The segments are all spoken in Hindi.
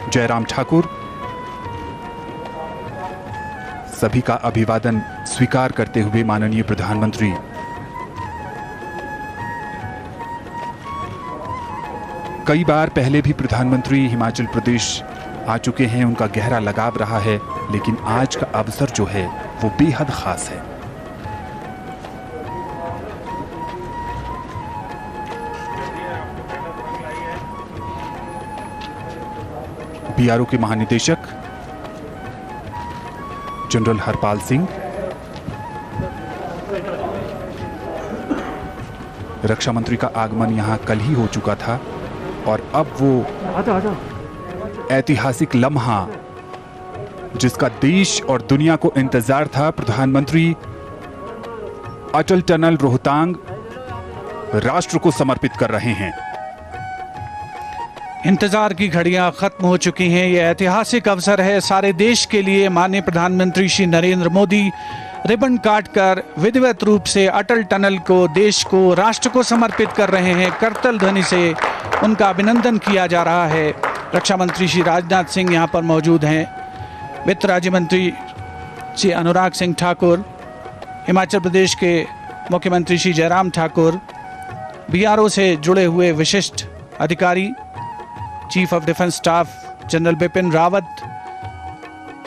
जयराम ठाकुर सभी का अभिवादन स्वीकार करते हुए माननीय प्रधानमंत्री कई बार पहले भी प्रधानमंत्री हिमाचल प्रदेश आ चुके हैं, उनका गहरा लगाव रहा है, लेकिन आज का अवसर जो है वो बेहद खास है। बीआरओ के महानिदेशक जनरल हरपाल सिंह, रक्षा मंत्री का आगमन यहां कल ही हो चुका था और अब वो ऐतिहासिक लम्हा जिसका देश और दुनिया को इंतजार था, प्रधानमंत्री अटल टनल रोहतांग राष्ट्र को समर्पित कर रहे हैं। इंतजार की घड़ियां खत्म हो चुकी हैं। यह ऐतिहासिक अवसर है सारे देश के लिए। माननीय प्रधानमंत्री श्री नरेंद्र मोदी रिबन काटकर विधिवत रूप से अटल टनल को, देश को, राष्ट्र को समर्पित कर रहे हैं। करतल ध्वनि से उनका अभिनंदन किया जा रहा है। रक्षा मंत्री श्री राजनाथ सिंह यहाँ पर मौजूद हैं। वित्त राज्य मंत्री श्री अनुराग सिंह ठाकुर, हिमाचल प्रदेश के मुख्यमंत्री श्री जयराम ठाकुर, बीआरओ से जुड़े हुए विशिष्ट अधिकारी, chief of defence staff general Bipin Rawat,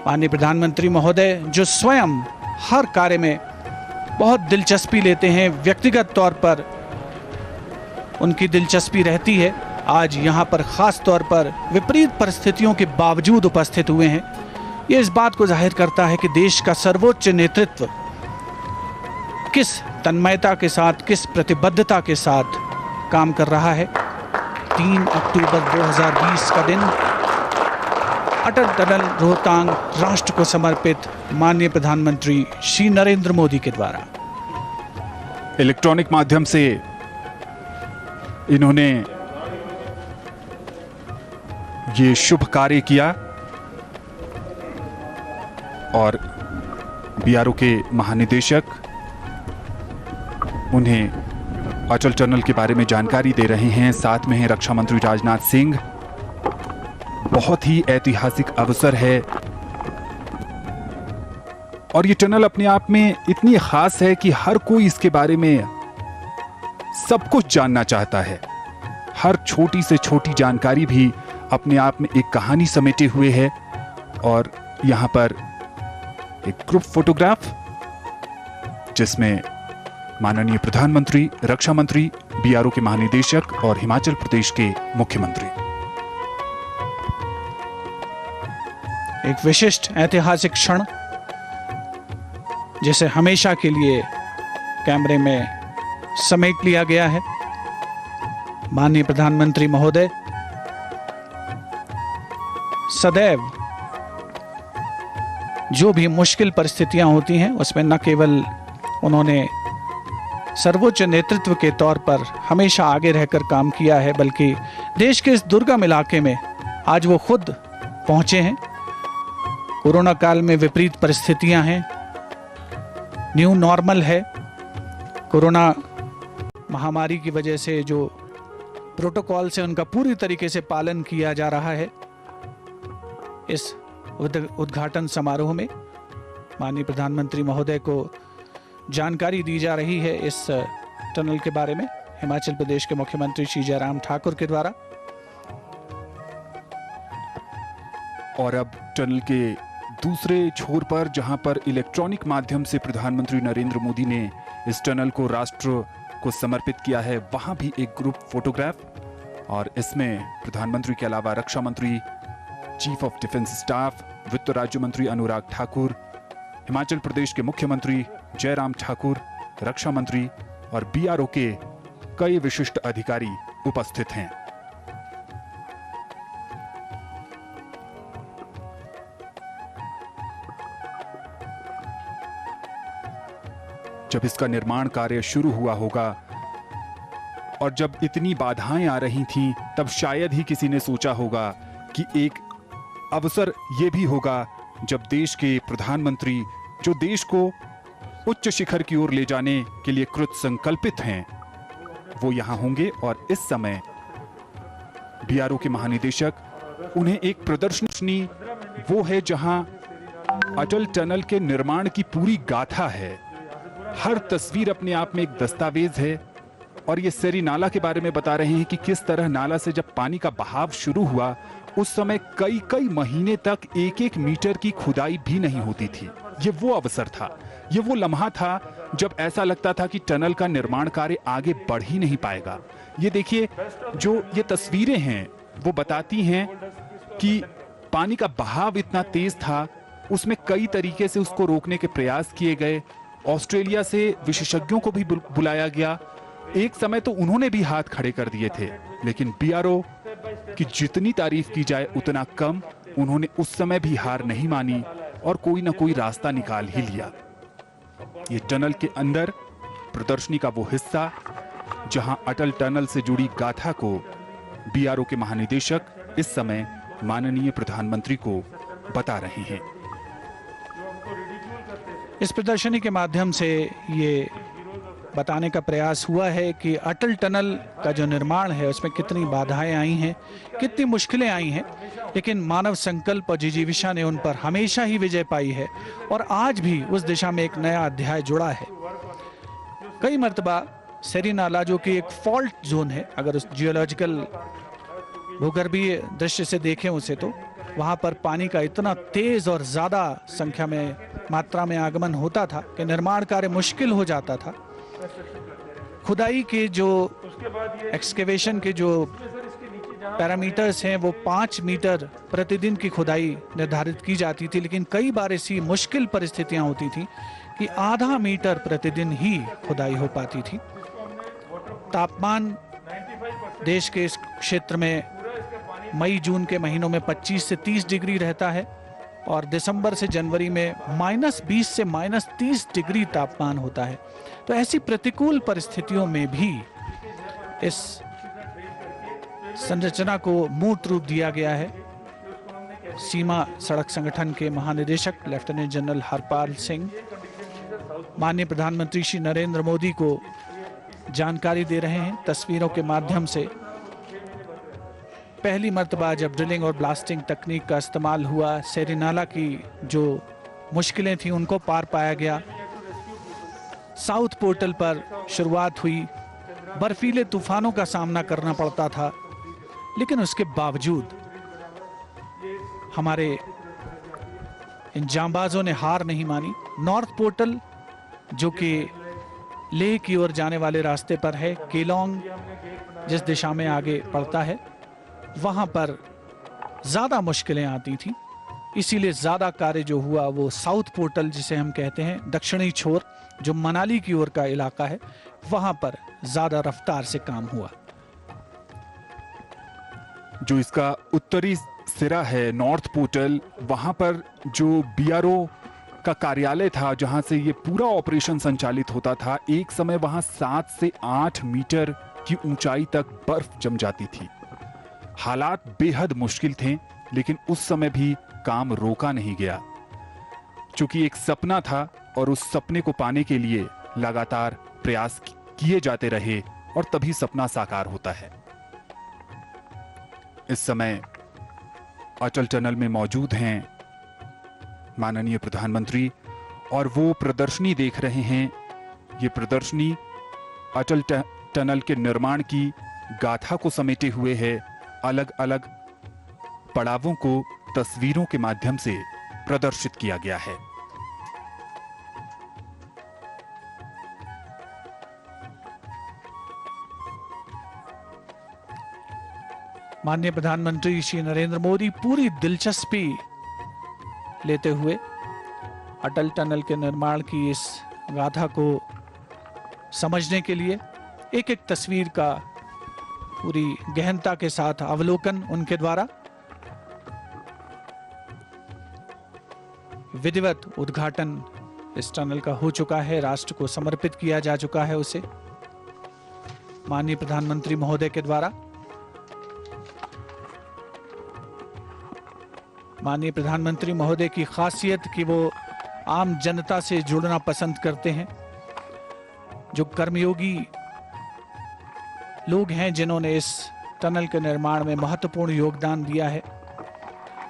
माननीय प्रधानमंत्री महोदय जो स्वयं हर कार्य में बहुत दिलचस्पी लेते हैं, व्यक्तिगत तौर पर उनकी दिलचस्पी रहती है, आज यहाँ पर खास तौर पर विपरीत परिस्थितियों के बावजूद उपस्थित हुए हैं। ये इस बात को जाहिर करता है कि देश का सर्वोच्च नेतृत्व किस तन्मयता के साथ, किस प्रतिबद्धता के साथ काम कर रहा है। 3 अक्टूबर 2020 का दिन अटल टनल रोहतांग राष्ट्र को समर्पित माननीय प्रधानमंत्री श्री नरेंद्र मोदी के द्वारा इलेक्ट्रॉनिक माध्यम से इन्होंने ये शुभ कार्य किया और बीआरओ के महानिदेशक उन्हें अटल टनल के बारे में जानकारी दे रहे हैं। साथ में हैं रक्षा मंत्री राजनाथ सिंह। बहुत ही ऐतिहासिक अवसर है और ये टनल अपने आप में इतनी खास है कि हर कोई इसके बारे में सब कुछ जानना चाहता है। हर छोटी से छोटी जानकारी भी अपने आप में एक कहानी समेटे हुए है। और यहां पर एक ग्रुप फोटोग्राफ जिसमें माननीय प्रधानमंत्री, रक्षा मंत्री, बीआरओ के महानिदेशक और हिमाचल प्रदेश के मुख्यमंत्री। एक विशिष्ट ऐतिहासिक क्षण जिसे हमेशा के लिए कैमरे में समेट लिया गया है। माननीय प्रधानमंत्री महोदय सदैव जो भी मुश्किल परिस्थितियां होती हैं उसमें न केवल उन्होंने सर्वोच्च नेतृत्व के तौर पर हमेशा आगे रहकर काम किया है, बल्कि देश के इस दुर्गम इलाके में आज वो खुद पहुंचे हैं। कोरोना काल में विपरीत परिस्थितियां हैं, न्यू नॉर्मल है। कोरोना महामारी की वजह से जो प्रोटोकॉल से उनका पूरी तरीके से पालन किया जा रहा है। इस उद्घाटन समारोह में माननीय प्रधानमंत्री महोदय को जानकारी दी जा रही है इस टनल के बारे में हिमाचल प्रदेश के मुख्यमंत्री श्री जयराम ठाकुर के द्वारा। और अब टनल के दूसरे छोर पर जहां पर इलेक्ट्रॉनिक माध्यम से प्रधानमंत्री नरेंद्र मोदी ने इस टनल को राष्ट्र को समर्पित किया है, वहां भी एक ग्रुप फोटोग्राफ और इसमें प्रधानमंत्री के अलावा रक्षा मंत्री, चीफ ऑफ डिफेंस स्टाफ, वित्त राज्य मंत्री अनुराग ठाकुर, हिमाचल प्रदेश के मुख्यमंत्री जयराम ठाकुर, रक्षा मंत्री और बीआरओ के कई विशिष्ट अधिकारी उपस्थित हैं। जब इसका निर्माण कार्य शुरू हुआ होगा और जब इतनी बाधाएं आ रही थीं, तब शायद ही किसी ने सोचा होगा कि एक अवसर यह भी होगा जब देश के प्रधानमंत्री, जो देश को उच्च शिखर की ओर ले जाने के लिए कृत संकल्पित हैं, वो यहां होंगे। और इस समय बीआरओ के महानिदेशक उन्हें एक प्रदर्शनी वो है जहां अटल टनल के निर्माण की पूरी गाथा है। हर तस्वीर अपने आप में एक दस्तावेज है और ये सेरी नाला के बारे में बता रहे हैं कि किस तरह नाला से जब पानी का बहाव शुरू हुआ उस समय कई कई महीने तक 1-1 मीटर की खुदाई भी नहीं होती थी। ये वो अवसर था, ये वो लम्हा था जब ऐसा लगता था कि टनल का निर्माण कार्य आगे बढ़ ही नहीं पाएगा। ये देखिए, जो ये तस्वीरें हैं वो बताती हैं कि पानी का बहाव इतना तेज था, उसमें कई तरीके से उसको रोकने के प्रयास किए गए। ऑस्ट्रेलिया से विशेषज्ञों को भी बुलाया गया। एक समय तो उन्होंने भी हाथ खड़े कर दिए थे, लेकिन बीआरओ की जितनी तारीफ की जाए उतना कम। उन्होंने उस समय भी हार नहीं मानी और कोई ना कोई रास्ता निकाल ही लिया। ये टनल के अंदर प्रदर्शनी का वो हिस्सा जहां अटल टनल से जुड़ी गाथा को बीआरओ के महानिदेशक इस समय माननीय प्रधानमंत्री को बता रहे हैं। इस प्रदर्शनी के माध्यम से ये बताने का प्रयास हुआ है कि अटल टनल का जो निर्माण है उसमें कितनी बाधाएं आई हैं, कितनी मुश्किलें आई हैं, लेकिन मानव संकल्प और जिजीविषा ने उन पर हमेशा ही विजय पाई है और आज भी उस दिशा में एक नया अध्याय जुड़ा है। कई मर्तबा सेरी नाला जो कि एक फॉल्ट जोन है, अगर उस जियोलॉजिकल भूगर्भीय दृश्य से देखें उसे, तो वहां पर पानी का इतना तेज और ज्यादा संख्या में मात्रा में आगमन होता था कि निर्माण कार्य मुश्किल हो जाता था। खुदाई के जो एक्सकेवेशन के जो पैरामीटर्स हैं वो 5 मीटर प्रतिदिन की खुदाई निर्धारित की जाती थी, लेकिन कई बार ऐसी मुश्किल परिस्थितियां होती थी कि आधा मीटर प्रतिदिन ही खुदाई हो पाती थी। तापमान देश के इस क्षेत्र में मई जून के महीनों में 25 से 30 डिग्री रहता है और दिसंबर से जनवरी में -20 से -30 डिग्री तापमान होता है। तो ऐसी प्रतिकूल परिस्थितियों में भी इस संरचना को मूर्त रूप दिया गया है। सीमा सड़क संगठन के महानिदेशक लेफ्टिनेंट जनरल हरपाल सिंह माननीय प्रधानमंत्री श्री नरेंद्र मोदी को जानकारी दे रहे हैं तस्वीरों के माध्यम से। पहली मर्तबा जब ड्रिलिंग और ब्लास्टिंग तकनीक का इस्तेमाल हुआ, सेरी नाला की जो मुश्किलें थी उनको पार पाया गया। साउथ पोर्टल पर शुरुआत हुई, बर्फीले तूफानों का सामना करना पड़ता था, लेकिन उसके बावजूद हमारे इन जांबाजों ने हार नहीं मानी। नॉर्थ पोर्टल जो कि लेह की ओर जाने वाले रास्ते पर है, केलोंग जिस दिशा में आगे पड़ता है, वहां पर ज्यादा मुश्किलें आती थी, इसीलिए ज्यादा कार्य जो हुआ वो साउथ पोर्टल जिसे हम कहते हैं, दक्षिणी छोर जो मनाली की ओर का इलाका है, वहां पर ज्यादा रफ्तार से काम हुआ। जो इसका उत्तरी सिरा है नॉर्थ पोर्टल, वहां पर जो बीआरओ का कार्यालय था जहां से ये पूरा ऑपरेशन संचालित होता था, एक समय वहां 7 से 8 मीटर की ऊंचाई तक बर्फ जम जाती थी। हालात बेहद मुश्किल थे, लेकिन उस समय भी काम रोका नहीं गया, क्योंकि एक सपना था और उस सपने को पाने के लिए लगातार प्रयास किए जाते रहे और तभी सपना साकार होता है। इस समय अटल टनल में मौजूद हैं माननीय प्रधानमंत्री और वो प्रदर्शनी देख रहे हैं। ये प्रदर्शनी अटल टनल के निर्माण की गाथा को समेटे हुए है। अलग अलग पड़ावों को तस्वीरों के माध्यम से प्रदर्शित किया गया है। माननीय प्रधानमंत्री श्री नरेंद्र मोदी पूरी दिलचस्पी लेते हुए अटल टनल के निर्माण की इस गाथा को समझने के लिए एक एक तस्वीर का पूरी गहनता के साथ अवलोकन उनके द्वारा विधिवत उद्घाटन इस टनल का हो चुका है, राष्ट्र को समर्पित किया जा चुका है उसे माननीय प्रधानमंत्री महोदय के द्वारा। माननीय प्रधानमंत्री महोदय की खासियत कि वो आम जनता से जुड़ना पसंद करते हैं। जो कर्मयोगी लोग हैं जिन्होंने इस टनल के निर्माण में महत्वपूर्ण योगदान दिया है,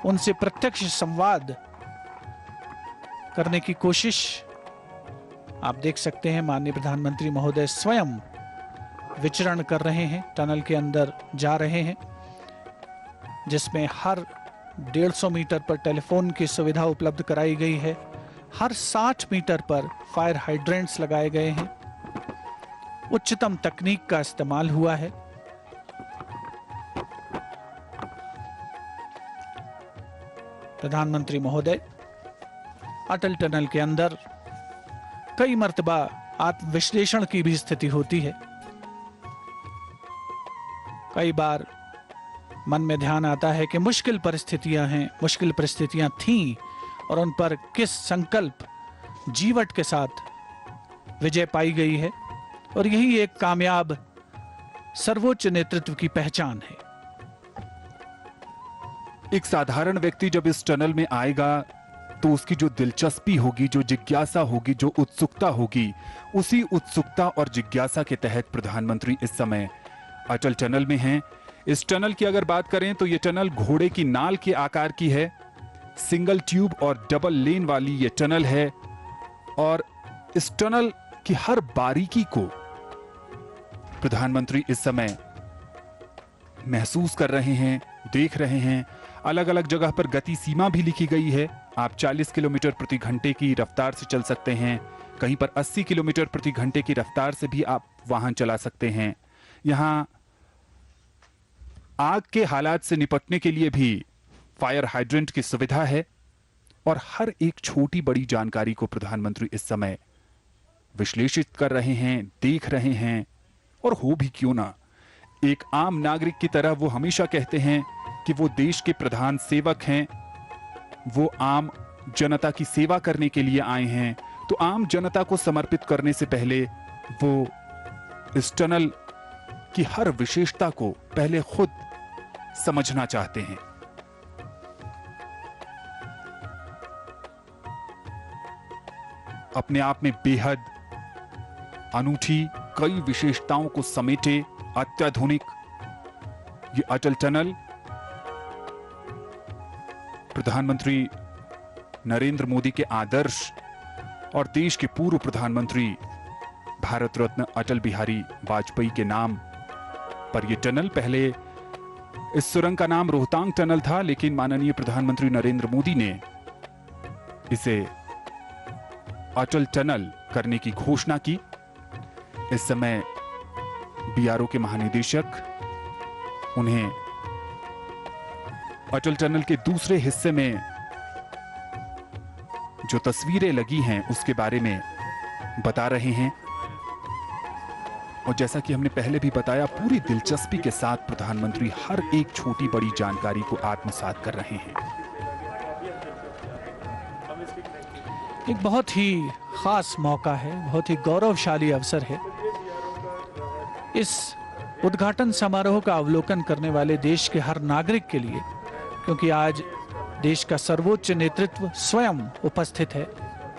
उनसे प्रत्यक्ष संवाद करने की कोशिश। आप देख सकते हैं माननीय प्रधानमंत्री महोदय स्वयं विचरण कर रहे हैं, टनल के अंदर जा रहे हैं, जिसमें हर 150 मीटर पर टेलीफोन की सुविधा उपलब्ध कराई गई है। हर 60 मीटर पर फायर हाइड्रेंट्स लगाए गए हैं। उच्चतम तकनीक का इस्तेमाल हुआ है। प्रधानमंत्री महोदय अटल टनल के अंदर कई मर्तबा आत्मविश्लेषण की भी स्थिति होती है। कई बार मन में ध्यान आता है कि मुश्किल परिस्थितियां थीं और उन पर किस संकल्प जीवट के साथ विजय पाई गई है, और यही एक कामयाब सर्वोच्च नेतृत्व की पहचान है। एक साधारण व्यक्ति जब इस टनल में आएगा तो उसकी जो दिलचस्पी होगी, जो जिज्ञासा होगी, जो उत्सुकता होगी, उसी उत्सुकता और जिज्ञासा के तहत प्रधानमंत्री इस समय अटल टनल में हैं। इस टनल की अगर बात करें तो यह टनल घोड़े की नाल के आकार की है। सिंगल ट्यूब और डबल लेन वाली यह टनल है और इस टनल की हर बारीकी को प्रधानमंत्री इस समय महसूस कर रहे हैं, देख रहे हैं। अलग अलग जगह पर गति सीमा भी लिखी गई है। आप 40 किलोमीटर प्रति घंटे की रफ्तार से चल सकते हैं, कहीं पर 80 किलोमीटर प्रति घंटे की रफ्तार से भी आप वाहन चला सकते हैं। यहां आग के हालात से निपटने के लिए भी फायर हाइड्रेंट की सुविधा है और हर एक छोटी बड़ी जानकारी को प्रधानमंत्री इस समय विश्लेषित कर रहे हैं, देख रहे हैं। और हो भी क्यों ना, एक आम नागरिक की तरह वो हमेशा कहते हैं कि वो देश के प्रधान सेवक हैं, वो आम जनता की सेवा करने के लिए आए हैं। तो आम जनता को समर्पित करने से पहले वो इस टनल की हर विशेषता को पहले खुद समझना चाहते हैं। अपने आप में बेहद अनूठी कई विशेषताओं को समेटे अत्याधुनिक ये अटल टनल प्रधानमंत्री नरेंद्र मोदी के आदर्श और देश के पूर्व प्रधानमंत्री भारत रत्न अटल बिहारी वाजपेयी के नाम पर यह टनल, पहले इस सुरंग का नाम रोहतांग टनल था, लेकिन माननीय प्रधानमंत्री नरेंद्र मोदी ने इसे अटल टनल करने की घोषणा की। इस समय बीआरओ के महानिदेशक उन्हें अटल टनल के दूसरे हिस्से में जो तस्वीरें लगी हैं उसके बारे में बता रहे हैं। और जैसा कि हमने पहले भी बताया, पूरी दिलचस्पी के साथ प्रधानमंत्री हर एक छोटी बड़ी जानकारी को आत्मसात कर रहे हैं। एक बहुत ही खास मौका है, बहुत ही गौरवशाली अवसर है। इस उद्घाटन समारोह का अवलोकन करने वाले देश के हर नागरिक के लिए, क्योंकि आज देश का सर्वोच्च नेतृत्व स्वयं उपस्थित है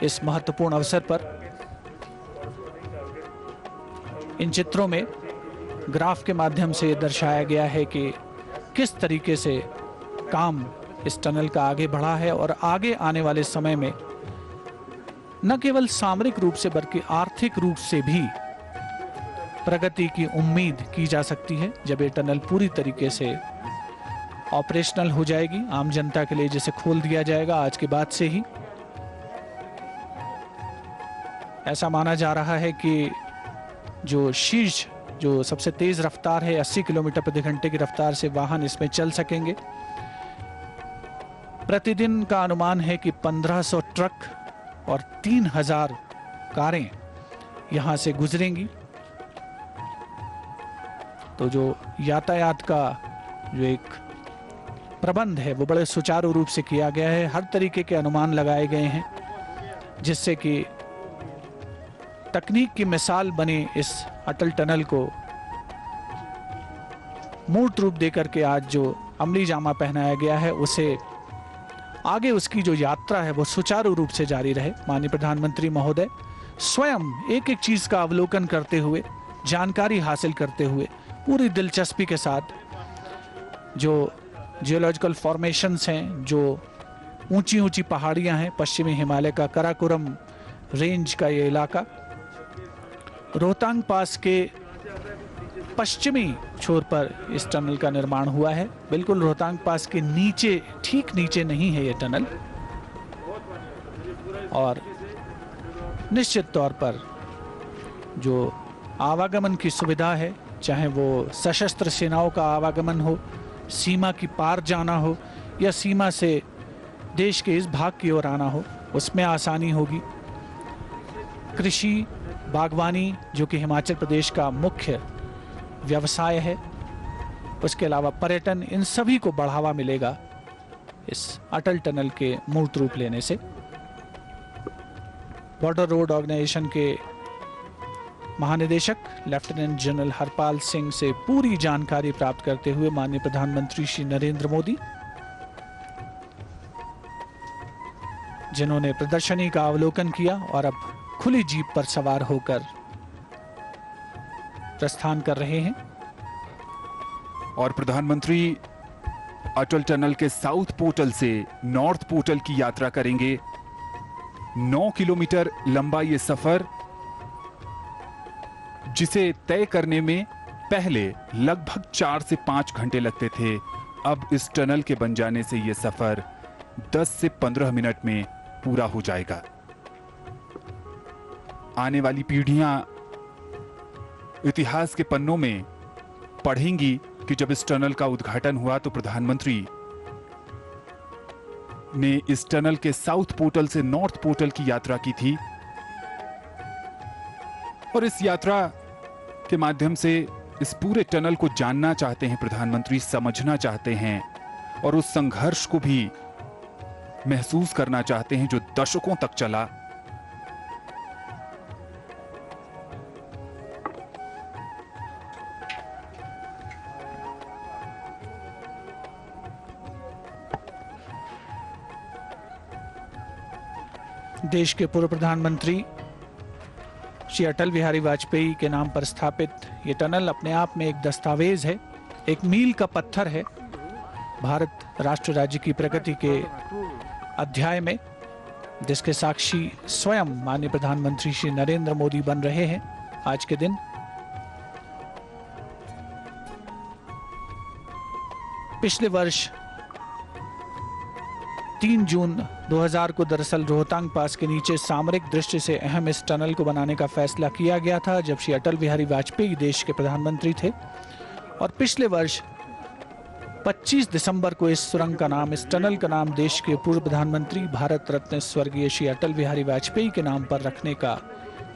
इस महत्वपूर्ण अवसर पर। इन चित्रों में ग्राफ के माध्यम से दर्शाया गया है कि किस तरीके से काम इस टनल का आगे बढ़ा है और आगे आने वाले समय में न केवल सामरिक रूप से बल्कि आर्थिक रूप से भी प्रगति की उम्मीद की जा सकती है जब ये टनल पूरी तरीके से ऑपरेशनल हो जाएगी, आम जनता के लिए जिसे खोल दिया जाएगा आज के बाद से ही। ऐसा माना जा रहा है कि जो सबसे तेज रफ्तार है 80 किलोमीटर प्रति घंटे की रफ्तार से वाहन इसमें चल सकेंगे। प्रतिदिन का अनुमान है कि 1500 ट्रक और 3000 कारें यहां से गुजरेंगी। तो जो यातायात का जो एक प्रबंध है वो बड़े सुचारू रूप से किया गया है। हर तरीके के अनुमान लगाए गए हैं जिससे कि तकनीक की मिसाल बने इस अटल टनल को मूर्त रूप देकर के आज जो अमली जामा पहनाया गया है उसे आगे उसकी जो यात्रा है वो सुचारू रूप से जारी रहे। माननीय प्रधानमंत्री महोदय स्वयं एक एक चीज का अवलोकन करते हुए, जानकारी हासिल करते हुए, पूरी दिलचस्पी के साथ जो जियोलॉजिकल फॉर्मेशंस हैं, जो ऊंची ऊंची पहाड़ियां हैं, पश्चिमी हिमालय का कराकोरम रेंज का ये इलाका। रोहतांग पास के पश्चिमी छोर पर इस टनल का निर्माण हुआ है। बिल्कुल रोहतांग पास के नीचे, ठीक नीचे नहीं है ये टनल। और निश्चित तौर पर जो आवागमन की सुविधा है, चाहे वो सशस्त्र सेनाओं का आवागमन हो, सीमा की पार जाना हो, या सीमा से देश के इस भाग की ओर आना हो, उसमें आसानी होगी। कृषि, बागवानी, जो कि हिमाचल प्रदेश का मुख्य व्यवसाय है, उसके अलावा पर्यटन, इन सभी को बढ़ावा मिलेगा इस अटल टनल के मूर्त रूप लेने से। बॉर्डर रोड ऑर्गेनाइजेशन के महानिदेशक लेफ्टिनेंट जनरल हरपाल सिंह से पूरी जानकारी प्राप्त करते हुए माननीय प्रधानमंत्री श्री नरेंद्र मोदी, जिन्होंने प्रदर्शनी का अवलोकन किया और अब खुली जीप पर सवार होकर प्रस्थान कर रहे हैं। और प्रधानमंत्री अटल टनल के साउथ पोर्टल से नॉर्थ पोर्टल की यात्रा करेंगे। 9 किलोमीटर लंबा ये सफर, जिसे तय करने में पहले लगभग 4 से 5 घंटे लगते थे, अब इस टनल के बन जाने से यह सफर 10 से 15 मिनट में पूरा हो जाएगा। आने वाली पीढ़ियां इतिहास के पन्नों में पढ़ेंगी कि जब इस टनल का उद्घाटन हुआ तो प्रधानमंत्री ने इस टनल के साउथ पोर्टल से नॉर्थ पोर्टल की यात्रा की थी। और इस यात्रा के माध्यम से इस पूरे टनल को जानना चाहते हैं प्रधानमंत्री, समझना चाहते हैं और उस संघर्ष को भी महसूस करना चाहते हैं जो दशकों तक चला। देश के पूर्व प्रधानमंत्री श्री अटल बिहारी वाजपेयी के नाम पर स्थापित ये टनल अपने आप में एक दस्तावेज है, एक मील का पत्थर है भारत राष्ट्र राज्य की प्रगति के अध्याय में, जिसके साक्षी स्वयं माननीय प्रधानमंत्री श्री नरेंद्र मोदी बन रहे हैं आज के दिन। पिछले वर्ष 3 जून 2000 को दरअसल रोहतांग पास के नीचे सामरिक दृष्टि से अहम इस टनल को बनाने का फैसला किया गया था, जब श्री अटल बिहारी वाजपेयी देश के प्रधानमंत्री थे। और पिछले वर्ष 25 दिसंबर को इस सुरंग का नाम, इस टनल का नाम देश के पूर्व प्रधानमंत्री भारत रत्न स्वर्गीय श्री अटल बिहारी वाजपेयी के नाम पर रखने का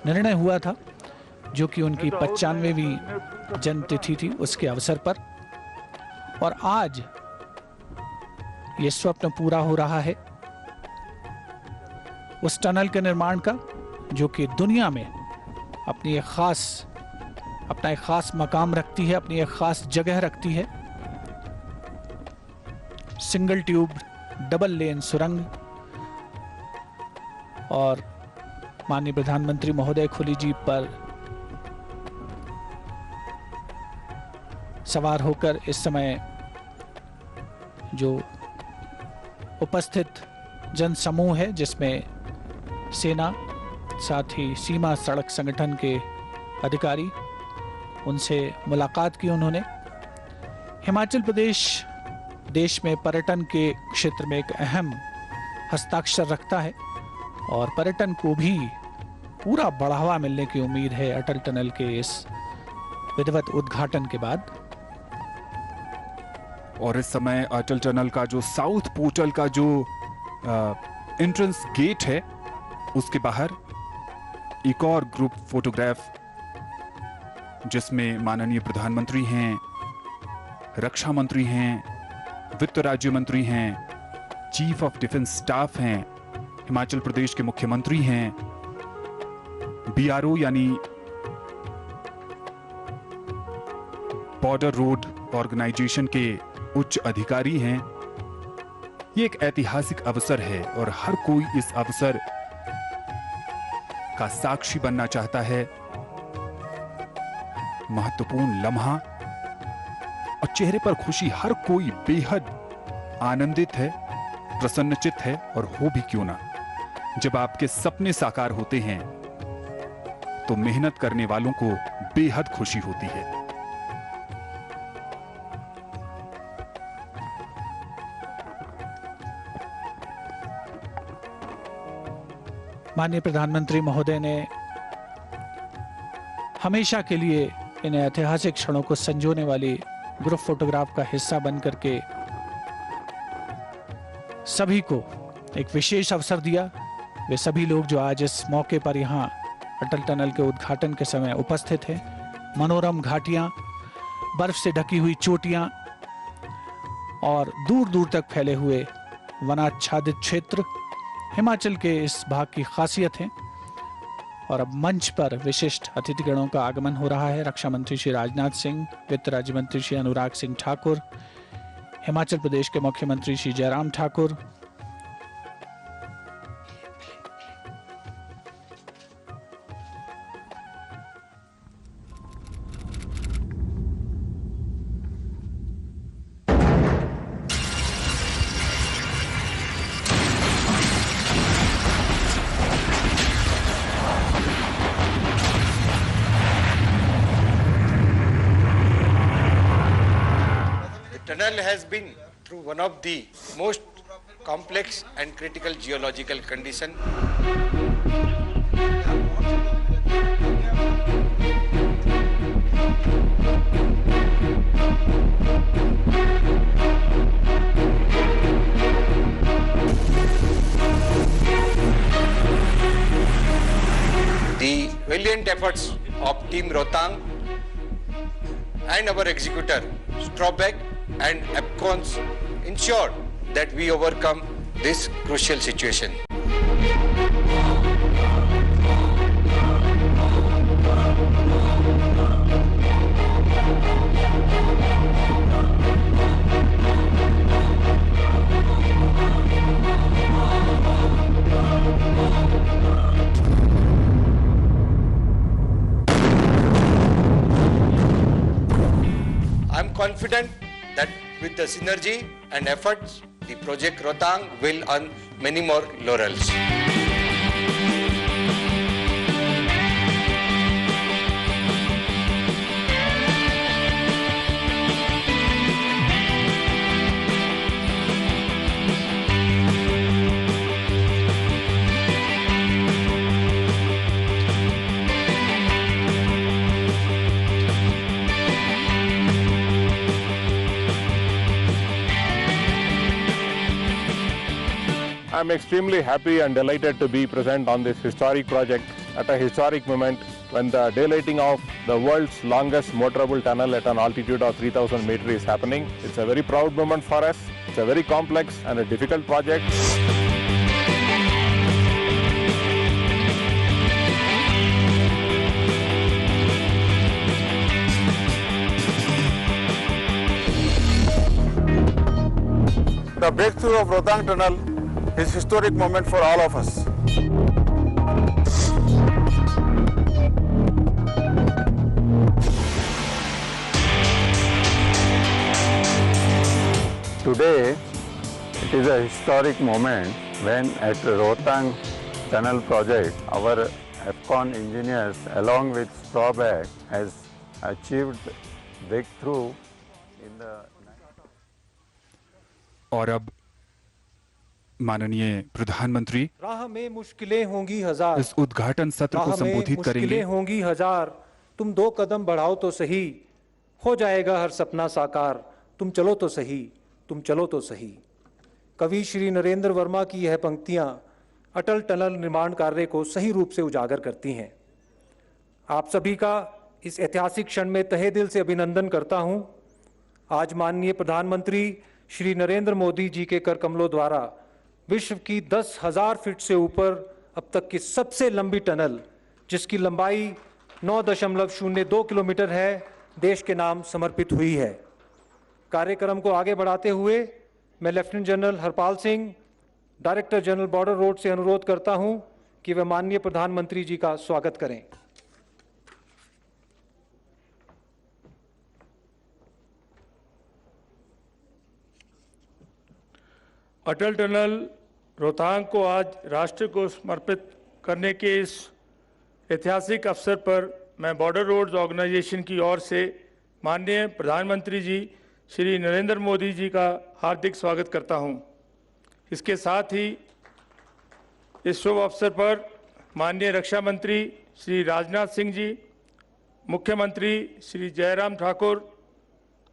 निर्णय हुआ था, जो कि उनकी 95वीं जन्मतिथि थी, उसके अवसर पर। और आज ये स्वप्न पूरा हो रहा है उस टनल के निर्माण का, जो कि दुनिया में अपना एक खास मकाम रखती है, अपनी एक खास जगह रखती है। सिंगल ट्यूब डबल लेन सुरंग, और माननीय प्रधानमंत्री महोदय खुली जीप पर सवार होकर इस समय जो उपस्थित जनसमूह है, जिसमें सेना, साथ ही सीमा सड़क संगठन के अधिकारी, उनसे मुलाकात की उन्होंने। हिमाचल प्रदेश देश में पर्यटन के क्षेत्र में एक अहम हस्ताक्षर रखता है और पर्यटन को भी पूरा बढ़ावा मिलने की उम्मीद है अटल टनल के इस विधिवत उद्घाटन के बाद। और इस समय अटल टनल का जो साउथ पोर्टल का जो एंट्रेंस गेट है, उसके बाहर एक और ग्रुप फोटोग्राफ, जिसमें माननीय प्रधानमंत्री हैं, रक्षा मंत्री हैं, वित्त राज्य मंत्री हैं, चीफ ऑफ डिफेंस स्टाफ हैं, हिमाचल प्रदेश के मुख्यमंत्री हैं, बीआरओ यानी बॉर्डर रोड ऑर्गेनाइजेशन के उच्च अधिकारी हैं। ये एक ऐतिहासिक अवसर है और हर कोई इस अवसर का साक्षी बनना चाहता है। महत्वपूर्ण लम्हा और चेहरे पर खुशी, हर कोई बेहद आनंदित है, प्रसन्नचित्त है और हो भी क्यों ना। जब आपके सपने साकार होते हैं तो मेहनत करने वालों को बेहद खुशी होती है। माननीय प्रधानमंत्री महोदय ने हमेशा के लिए इन ऐतिहासिक क्षणों को संजोने वाली ग्रुप फोटोग्राफ का हिस्सा बन करके सभी को एक विशेष अवसर दिया। वे सभी लोग जो आज इस मौके पर यहाँ अटल टनल के उद्घाटन के समय उपस्थित हैं। मनोरम घाटियां, बर्फ से ढकी हुई चोटियां और दूर दूर तक फैले हुए वनाच्छादित क्षेत्र हिमाचल के इस भाग की खासियत है। और अब मंच पर विशिष्ट अतिथिगणों का आगमन हो रहा है। रक्षा मंत्री श्री राजनाथ सिंह, वित्त राज्य मंत्री श्री अनुराग सिंह ठाकुर, हिमाचल प्रदेश के मुख्यमंत्री Shri Jairam Thakur, Tunnel has been through one of the most complex and critical geological condition. The valiant efforts of Team Rohtang and our executor Strawbeck and APCONs ensured that we overcome this crucial situation. I am confident that with the synergy and efforts, the project Rohtang will earn many more laurels. I'm extremely happy and delighted to be present on this historic project at a historic moment when the daylighting of the world's longest motorable tunnel at an altitude of 3,000 meters is happening. It's a very proud moment for us. It's a very complex and a difficult project. The breakthrough of Rohtang Tunnel is a historic moment for all of us. Today, it is a historic moment when at Rohtang Tunnel project, our APCON engineers along with Strawbeck has achieved breakthrough in the... और अब माननीय प्रधानमंत्री राह में मुश्किलें होंगी हजार, इस उद्घाटन सत्र को राह में संबोधित करेंगे। मुश्किलें होंगी हजार, तुम 2 कदम बढ़ाओ तो सही, हो जाएगा हर सपना साकार, तुम चलो तो सही, तुम चलो तो सही। कवि श्री नरेंद्र वर्मा की यह पंक्तियां अटल टनल निर्माण कार्य को सही रूप से उजागर करती हैं। आप सभी का इस ऐतिहासिक क्षण में तहे दिल से अभिनंदन करता हूं। आज माननीय प्रधानमंत्री श्री नरेंद्र मोदी जी के कर कमलों द्वारा विश्व की 10,000 फीट से ऊपर अब तक की सबसे लंबी टनल, जिसकी लंबाई 9.02 किलोमीटर है, देश के नाम समर्पित हुई है। कार्यक्रम को आगे बढ़ाते हुए मैं lieutenant general Harpal Singh, director general border road से अनुरोध करता हूं कि वे माननीय प्रधानमंत्री जी का स्वागत करें। अटल टनल रोहतांग को आज राष्ट्र को समर्पित करने के इस ऐतिहासिक अवसर पर मैं बॉर्डर रोड्स ऑर्गेनाइजेशन की ओर से माननीय प्रधानमंत्री जी श्री नरेंद्र मोदी जी का हार्दिक स्वागत करता हूं। इसके साथ ही इस शुभ अवसर पर माननीय रक्षा मंत्री श्री राजनाथ सिंह जी, मुख्यमंत्री श्री जयराम ठाकुर,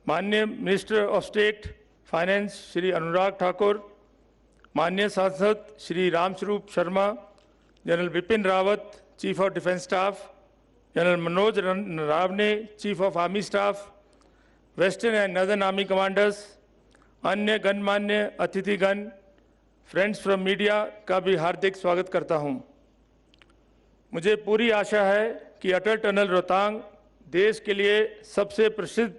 माननीय minister of state finance Shri Anurag Thakur, माननीय सांसद Shri Ramswaroop Sharma, general Bipin Rawat chief of defence staff, general Manoj Naravane chief of army staff, western and northern army commanders, अन्य गणमान्य अतिथिगण, फ्रेंड्स फ्रॉम मीडिया का भी हार्दिक स्वागत करता हूं। मुझे पूरी आशा है कि अटल टनल रोहतांग देश के लिए सबसे प्रसिद्ध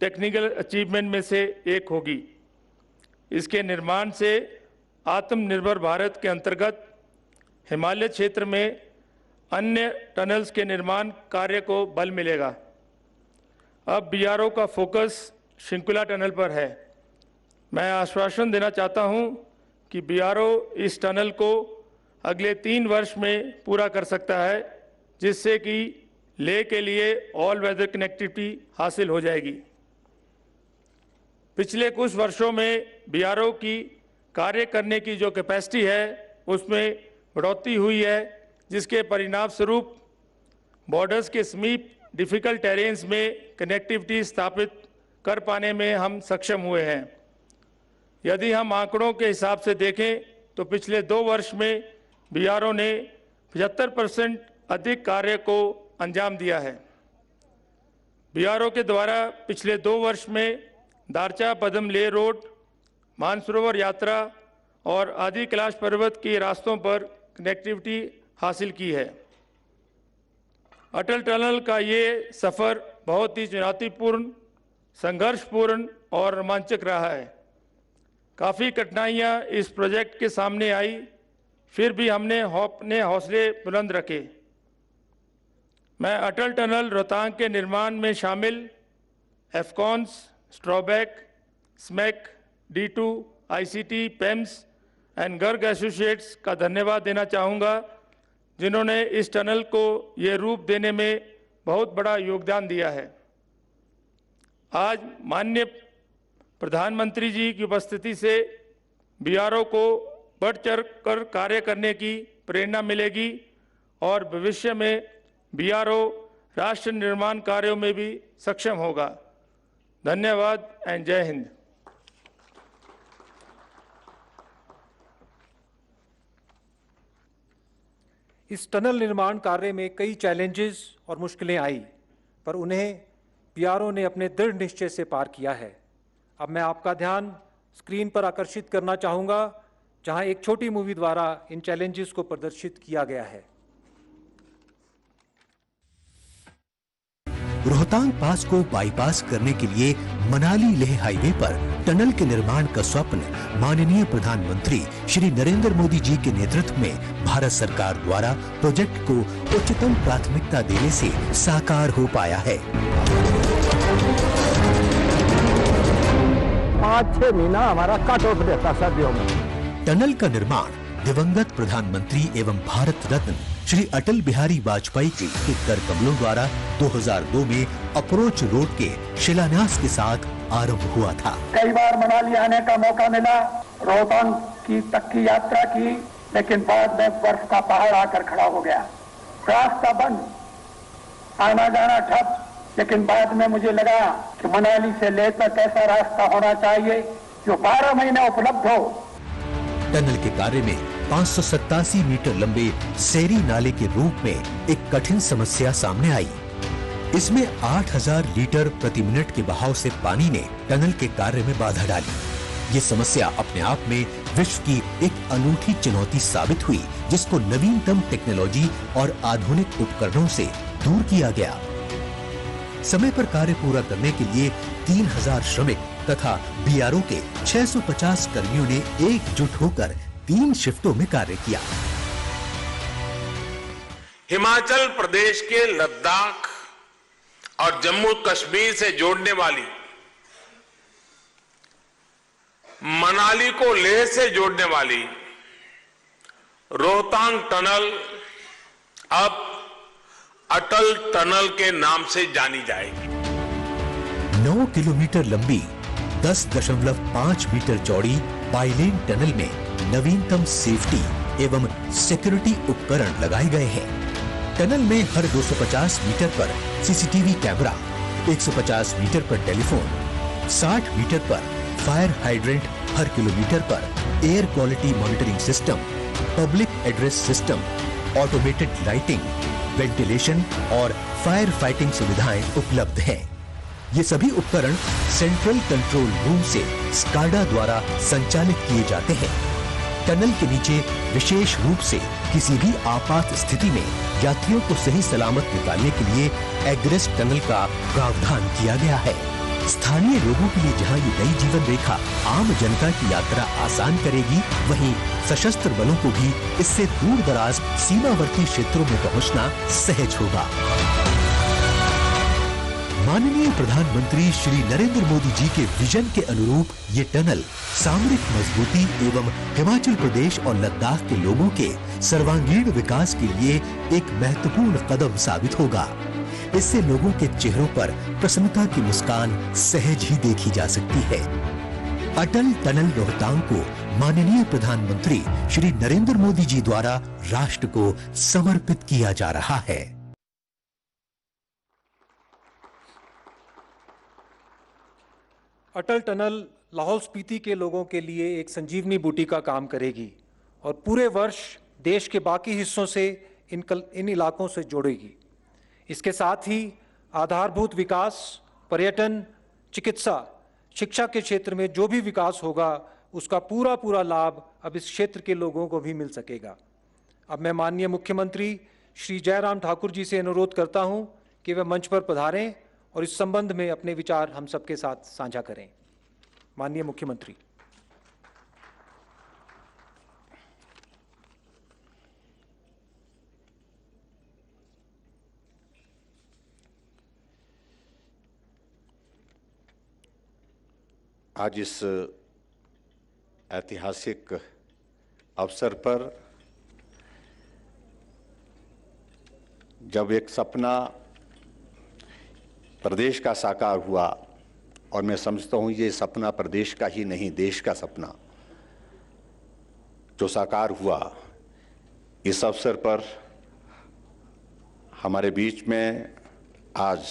टेक्निकल अचीवमेंट में से एक होगी। इसके निर्माण से आत्मनिर्भर भारत के अंतर्गत हिमालय क्षेत्र में अन्य टनल्स के निर्माण कार्य को बल मिलेगा। अब बीआरओ का फोकस शृंखला टनल पर है। मैं आश्वासन देना चाहता हूं कि बीआरओ इस टनल को अगले 3 वर्ष में पूरा कर सकता है, जिससे कि लेह के लिए ऑल वेदर कनेक्टिविटी हासिल हो जाएगी। पिछले कुछ वर्षों में बीआरओ की कार्य करने की जो कैपेसिटी है उसमें बढ़ोतरी हुई है, जिसके परिणाम स्वरूप बॉर्डर्स के समीप डिफिकल्ट टेरेन्स में कनेक्टिविटी स्थापित कर पाने में हम सक्षम हुए हैं। यदि हम आंकड़ों के हिसाब से देखें तो पिछले 2 वर्ष में बीआरओ ने 75% अधिक कार्य को अंजाम दिया है। बीआरओ के द्वारा पिछले 2 वर्ष में दारचा पदम लेह रोड, मानसरोवर यात्रा और आदि कैलाश पर्वत के रास्तों पर कनेक्टिविटी हासिल की है। अटल टनल का ये सफ़र बहुत ही चुनौतीपूर्ण, संघर्षपूर्ण और रोमांचक रहा है। काफ़ी कठिनाइयाँ इस प्रोजेक्ट के सामने आई, फिर भी हमने अपने हौसले बुलंद रखे। मैं अटल टनल रोहतांग के निर्माण में शामिल Afcons, Strabag, SMEC, D2, ICT, पेम्स एंड गर्ग एसोसिएट्स का धन्यवाद देना चाहूँगा, जिन्होंने इस टनल को ये रूप देने में बहुत बड़ा योगदान दिया है। आज माननीय प्रधानमंत्री जी की उपस्थिति से बीआरओ को बढ़ चढ़ कर कार्य करने की प्रेरणा मिलेगी और भविष्य में बीआरओ राष्ट्र निर्माण कार्यों में भी सक्षम होगा। धन्यवाद एंड जय हिंद। इस टनल निर्माण कार्य में कई चैलेंजेस और मुश्किलें आई, पर उन्हें बीआरओ ने अपने दृढ़ निश्चय से पार किया है। अब मैं आपका ध्यान स्क्रीन पर आकर्षित करना चाहूँगा, जहां एक छोटी मूवी द्वारा इन चैलेंजेस को प्रदर्शित किया गया है। रोहतांग पास को बाईपास करने के लिए मनाली लेह हाईवे पर टनल के निर्माण का स्वप्न माननीय प्रधानमंत्री श्री नरेंद्र मोदी जी के नेतृत्व में भारत सरकार द्वारा प्रोजेक्ट को उच्चतम प्राथमिकता देने से साकार हो पाया है। 5-6 महीना हमारा कट ऑफ रहता सर्दियों में। टनल का निर्माण दिवंगत प्रधानमंत्री एवं भारत रत्न श्री अटल बिहारी वाजपेयी के कर कमलों द्वारा 2002 में अप्रोच रोड के शिलान्यास के साथ आरंभ हुआ था। कई बार मनाली आने का मौका मिला, रोहतांग की तक की यात्रा की, लेकिन बाद में बर्फ का पहाड़ आकर खड़ा हो गया, रास्ता बंद, आना जाना ठप। लेकिन बाद में मुझे लगा कि मनाली से लेह तक ऐसा रास्ता होना चाहिए जो 12 महीने उपलब्ध हो। टनल के कार्य में 587 मीटर लंबे सेरी नाले के रूप में एक कठिन समस्या सामने आई। इसमें 8000 लीटर प्रति मिनट के बहाव से पानी ने टनल के कार्य में बाधा डाली। ये समस्या अपने आप में विश्व की एक अनूठी चुनौती साबित हुई, जिसको नवीनतम टेक्नोलॉजी और आधुनिक उपकरणों से दूर किया गया। समय पर कार्य पूरा करने के लिए 3000 श्रमिक तथा बीआरओ के 650 कर्मियों ने एकजुट होकर 3 शिफ्टों में कार्य किया। हिमाचल प्रदेश के लद्दाख और जम्मू कश्मीर से जोड़ने वाली मनाली को लेह से जोड़ने वाली रोहतांग टनल अब अटल टनल के नाम से जानी जाएगी। 9 किलोमीटर लंबी 10.5 मीटर चौड़ी बाइलेन टनल में नवीनतम सेफ्टी एवं सिक्योरिटी उपकरण लगाए गए हैं। टनल में हर 250 मीटर पर सीसीटीवी कैमरा, 150 मीटर पर टेलीफोन, 60 मीटर पर फायर हाइड्रेंट, हर किलोमीटर पर air quality monitoring system, public address system, automated lighting, ventilation और फायर फाइटिंग सुविधाएं उपलब्ध हैं। ये सभी उपकरण सेंट्रल कंट्रोल रूम से स्काडा द्वारा संचालित किए जाते हैं। टनल के नीचे विशेष रूप से किसी भी आपात स्थिति में यात्रियों को सही सलामत निकालने के लिए एग्रेस टनल का प्रावधान किया गया है। स्थानीय लोगों के लिए जहां ये नई जीवन रेखा आम जनता की यात्रा आसान करेगी, वहीं सशस्त्र बलों को भी इससे दूर दराज सीमावर्ती क्षेत्रों में पहुंचना सहज होगा। माननीय प्रधानमंत्री श्री नरेंद्र मोदी जी के विजन के अनुरूप ये टनल सामरिक मजबूती एवं हिमाचल प्रदेश और लद्दाख के लोगों के सर्वांगीण विकास के लिए एक महत्वपूर्ण कदम साबित होगा। इससे लोगों के चेहरों पर प्रसन्नता की मुस्कान सहज ही देखी जा सकती है। अटल टनल रोहतांग को माननीय प्रधानमंत्री श्री नरेंद्र मोदी जी द्वारा राष्ट्र को समर्पित किया जा रहा है। अटल टनल लाहौल स्पीति के लोगों के लिए एक संजीवनी बूटी का काम करेगी और पूरे वर्ष देश के बाकी हिस्सों से इन इलाकों से जोड़ेगी। इसके साथ ही आधारभूत विकास, पर्यटन, चिकित्सा, शिक्षा के क्षेत्र में जो भी विकास होगा उसका पूरा लाभ अब इस क्षेत्र के लोगों को भी मिल सकेगा। अब मैं माननीय मुख्यमंत्री श्री जयराम ठाकुर जी से अनुरोध करता हूं कि वे मंच पर पधारें और इस संबंध में अपने विचार हम सबके साथ साझा करें। माननीय मुख्यमंत्री। आज इस ऐतिहासिक अवसर पर जब एक सपना प्रदेश का साकार हुआ, और मैं समझता हूं ये सपना प्रदेश का ही नहीं देश का सपना जो साकार हुआ, इस अवसर पर हमारे बीच में आज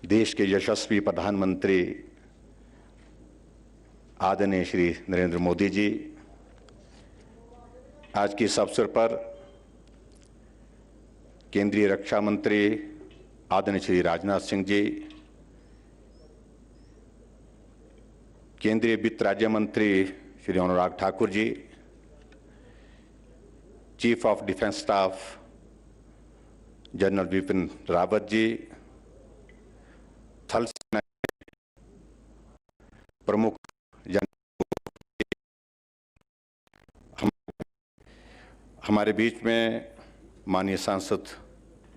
देश के यशस्वी प्रधानमंत्री आदरणीय श्री नरेंद्र मोदी जी, आज के इस अवसर पर केंद्रीय रक्षा मंत्री आदरणीय श्री राजनाथ सिंह जी, केंद्रीय वित्त राज्य मंत्री Shri Anurag Thakur ji, chief of defence staff general Bipin Rawat ji, थल सेना प्रमुख हमारे बीच में माननीय सांसद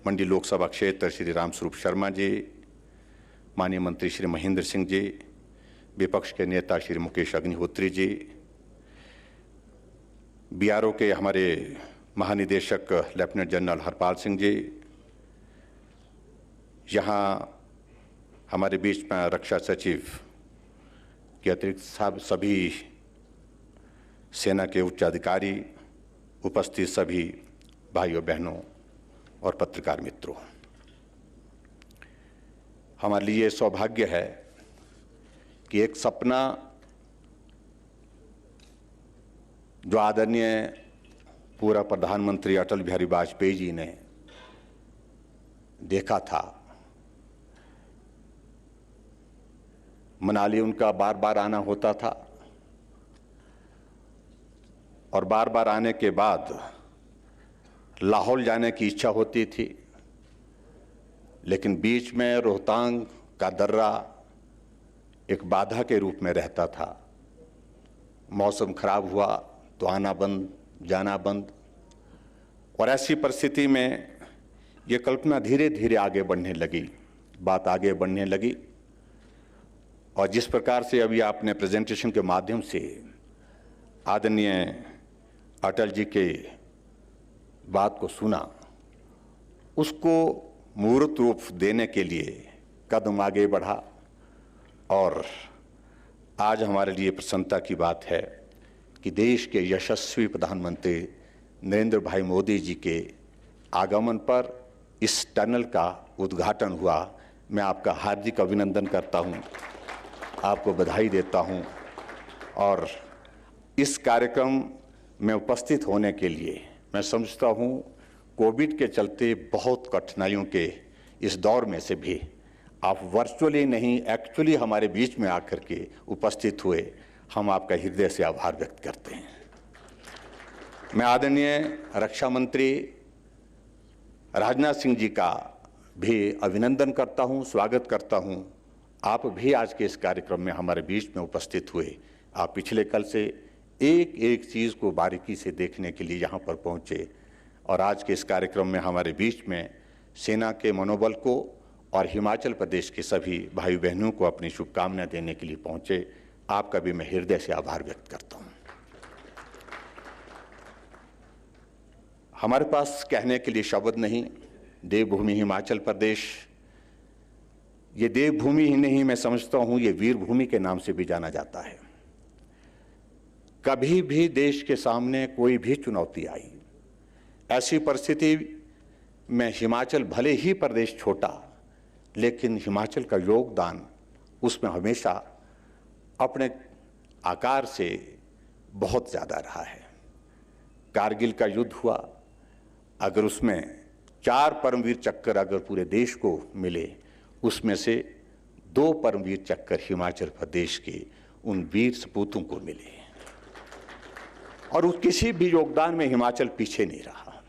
मंडी लोकसभा क्षेत्र श्री रामस्वरूप शर्मा जी, माननीय मंत्री श्री महेंद्र सिंह जी, विपक्ष के नेता श्री मुकेश अग्निहोत्री जी, बीआरओ के हमारे महानिदेशक लेफ्टिनेंट जनरल हरपाल सिंह जी, यहाँ हमारे बीच में रक्षा सचिव के अतिरिक्त सभी सेना के उच्च अधिकारी, उपस्थित सभी भाइयों बहनों और पत्रकार मित्रों, हमारे लिए सौभाग्य है कि एक सपना जो आदरणीय पूर्व प्रधानमंत्री अटल बिहारी वाजपेयी जी ने देखा था, मनाली उनका बार बार आना होता था और बार बार आने के बाद लाहौल जाने की इच्छा होती थी, लेकिन बीच में रोहतांग का दर्रा एक बाधा के रूप में रहता था। मौसम खराब हुआ तो आना बंद, जाना बंद, और ऐसी परिस्थिति में ये कल्पना धीरे धीरे आगे बढ़ने लगी, बात आगे बढ़ने लगी और जिस प्रकार से अभी आपने प्रेजेंटेशन के माध्यम से आदरणीय अटल जी के बात को सुना, उसको मूर्त रूप देने के लिए कदम आगे बढ़ा और आज हमारे लिए प्रसन्नता की बात है कि देश के यशस्वी प्रधानमंत्री नरेंद्र भाई मोदी जी के आगमन पर इस टनल का उद्घाटन हुआ। मैं आपका हार्दिक अभिनंदन करता हूं, आपको बधाई देता हूं और इस कार्यक्रम में उपस्थित होने के लिए मैं समझता हूं कोविड के चलते बहुत कठिनाइयों के इस दौर में से भी आप वर्चुअली नहीं एक्चुअली हमारे बीच में आकर के उपस्थित हुए, हम आपका हृदय से आभार व्यक्त करते हैं। मैं आदरणीय रक्षा मंत्री राजनाथ सिंह जी का भी अभिनंदन करता हूं, स्वागत करता हूं। आप भी आज के इस कार्यक्रम में हमारे बीच में उपस्थित हुए। आप पिछले कल से एक एक चीज़ को बारीकी से देखने के लिए यहाँ पर पहुँचे और आज के इस कार्यक्रम में हमारे बीच में सेना के मनोबल को और हिमाचल प्रदेश के सभी भाई बहनों को अपनी शुभकामनाएं देने के लिए पहुँचे। आपका भी मैं हृदय से आभार व्यक्त करता हूँ। हमारे पास कहने के लिए शब्द नहीं। देवभूमि हिमाचल प्रदेश, ये देवभूमि ही नहीं, मैं समझता हूँ ये वीरभूमि के नाम से भी जाना जाता है। कभी भी देश के सामने कोई भी चुनौती आई, ऐसी परिस्थिति में हिमाचल भले ही प्रदेश छोटा, लेकिन हिमाचल का योगदान उसमें हमेशा अपने आकार से बहुत ज़्यादा रहा है। कारगिल का युद्ध हुआ, अगर उसमें 4 परमवीर चक्र अगर पूरे देश को मिले, उसमें से 2 परमवीर चक्र हिमाचल प्रदेश के उन वीर सपूतों को मिले और उस किसी भी योगदान में हिमाचल पीछे नहीं रहा।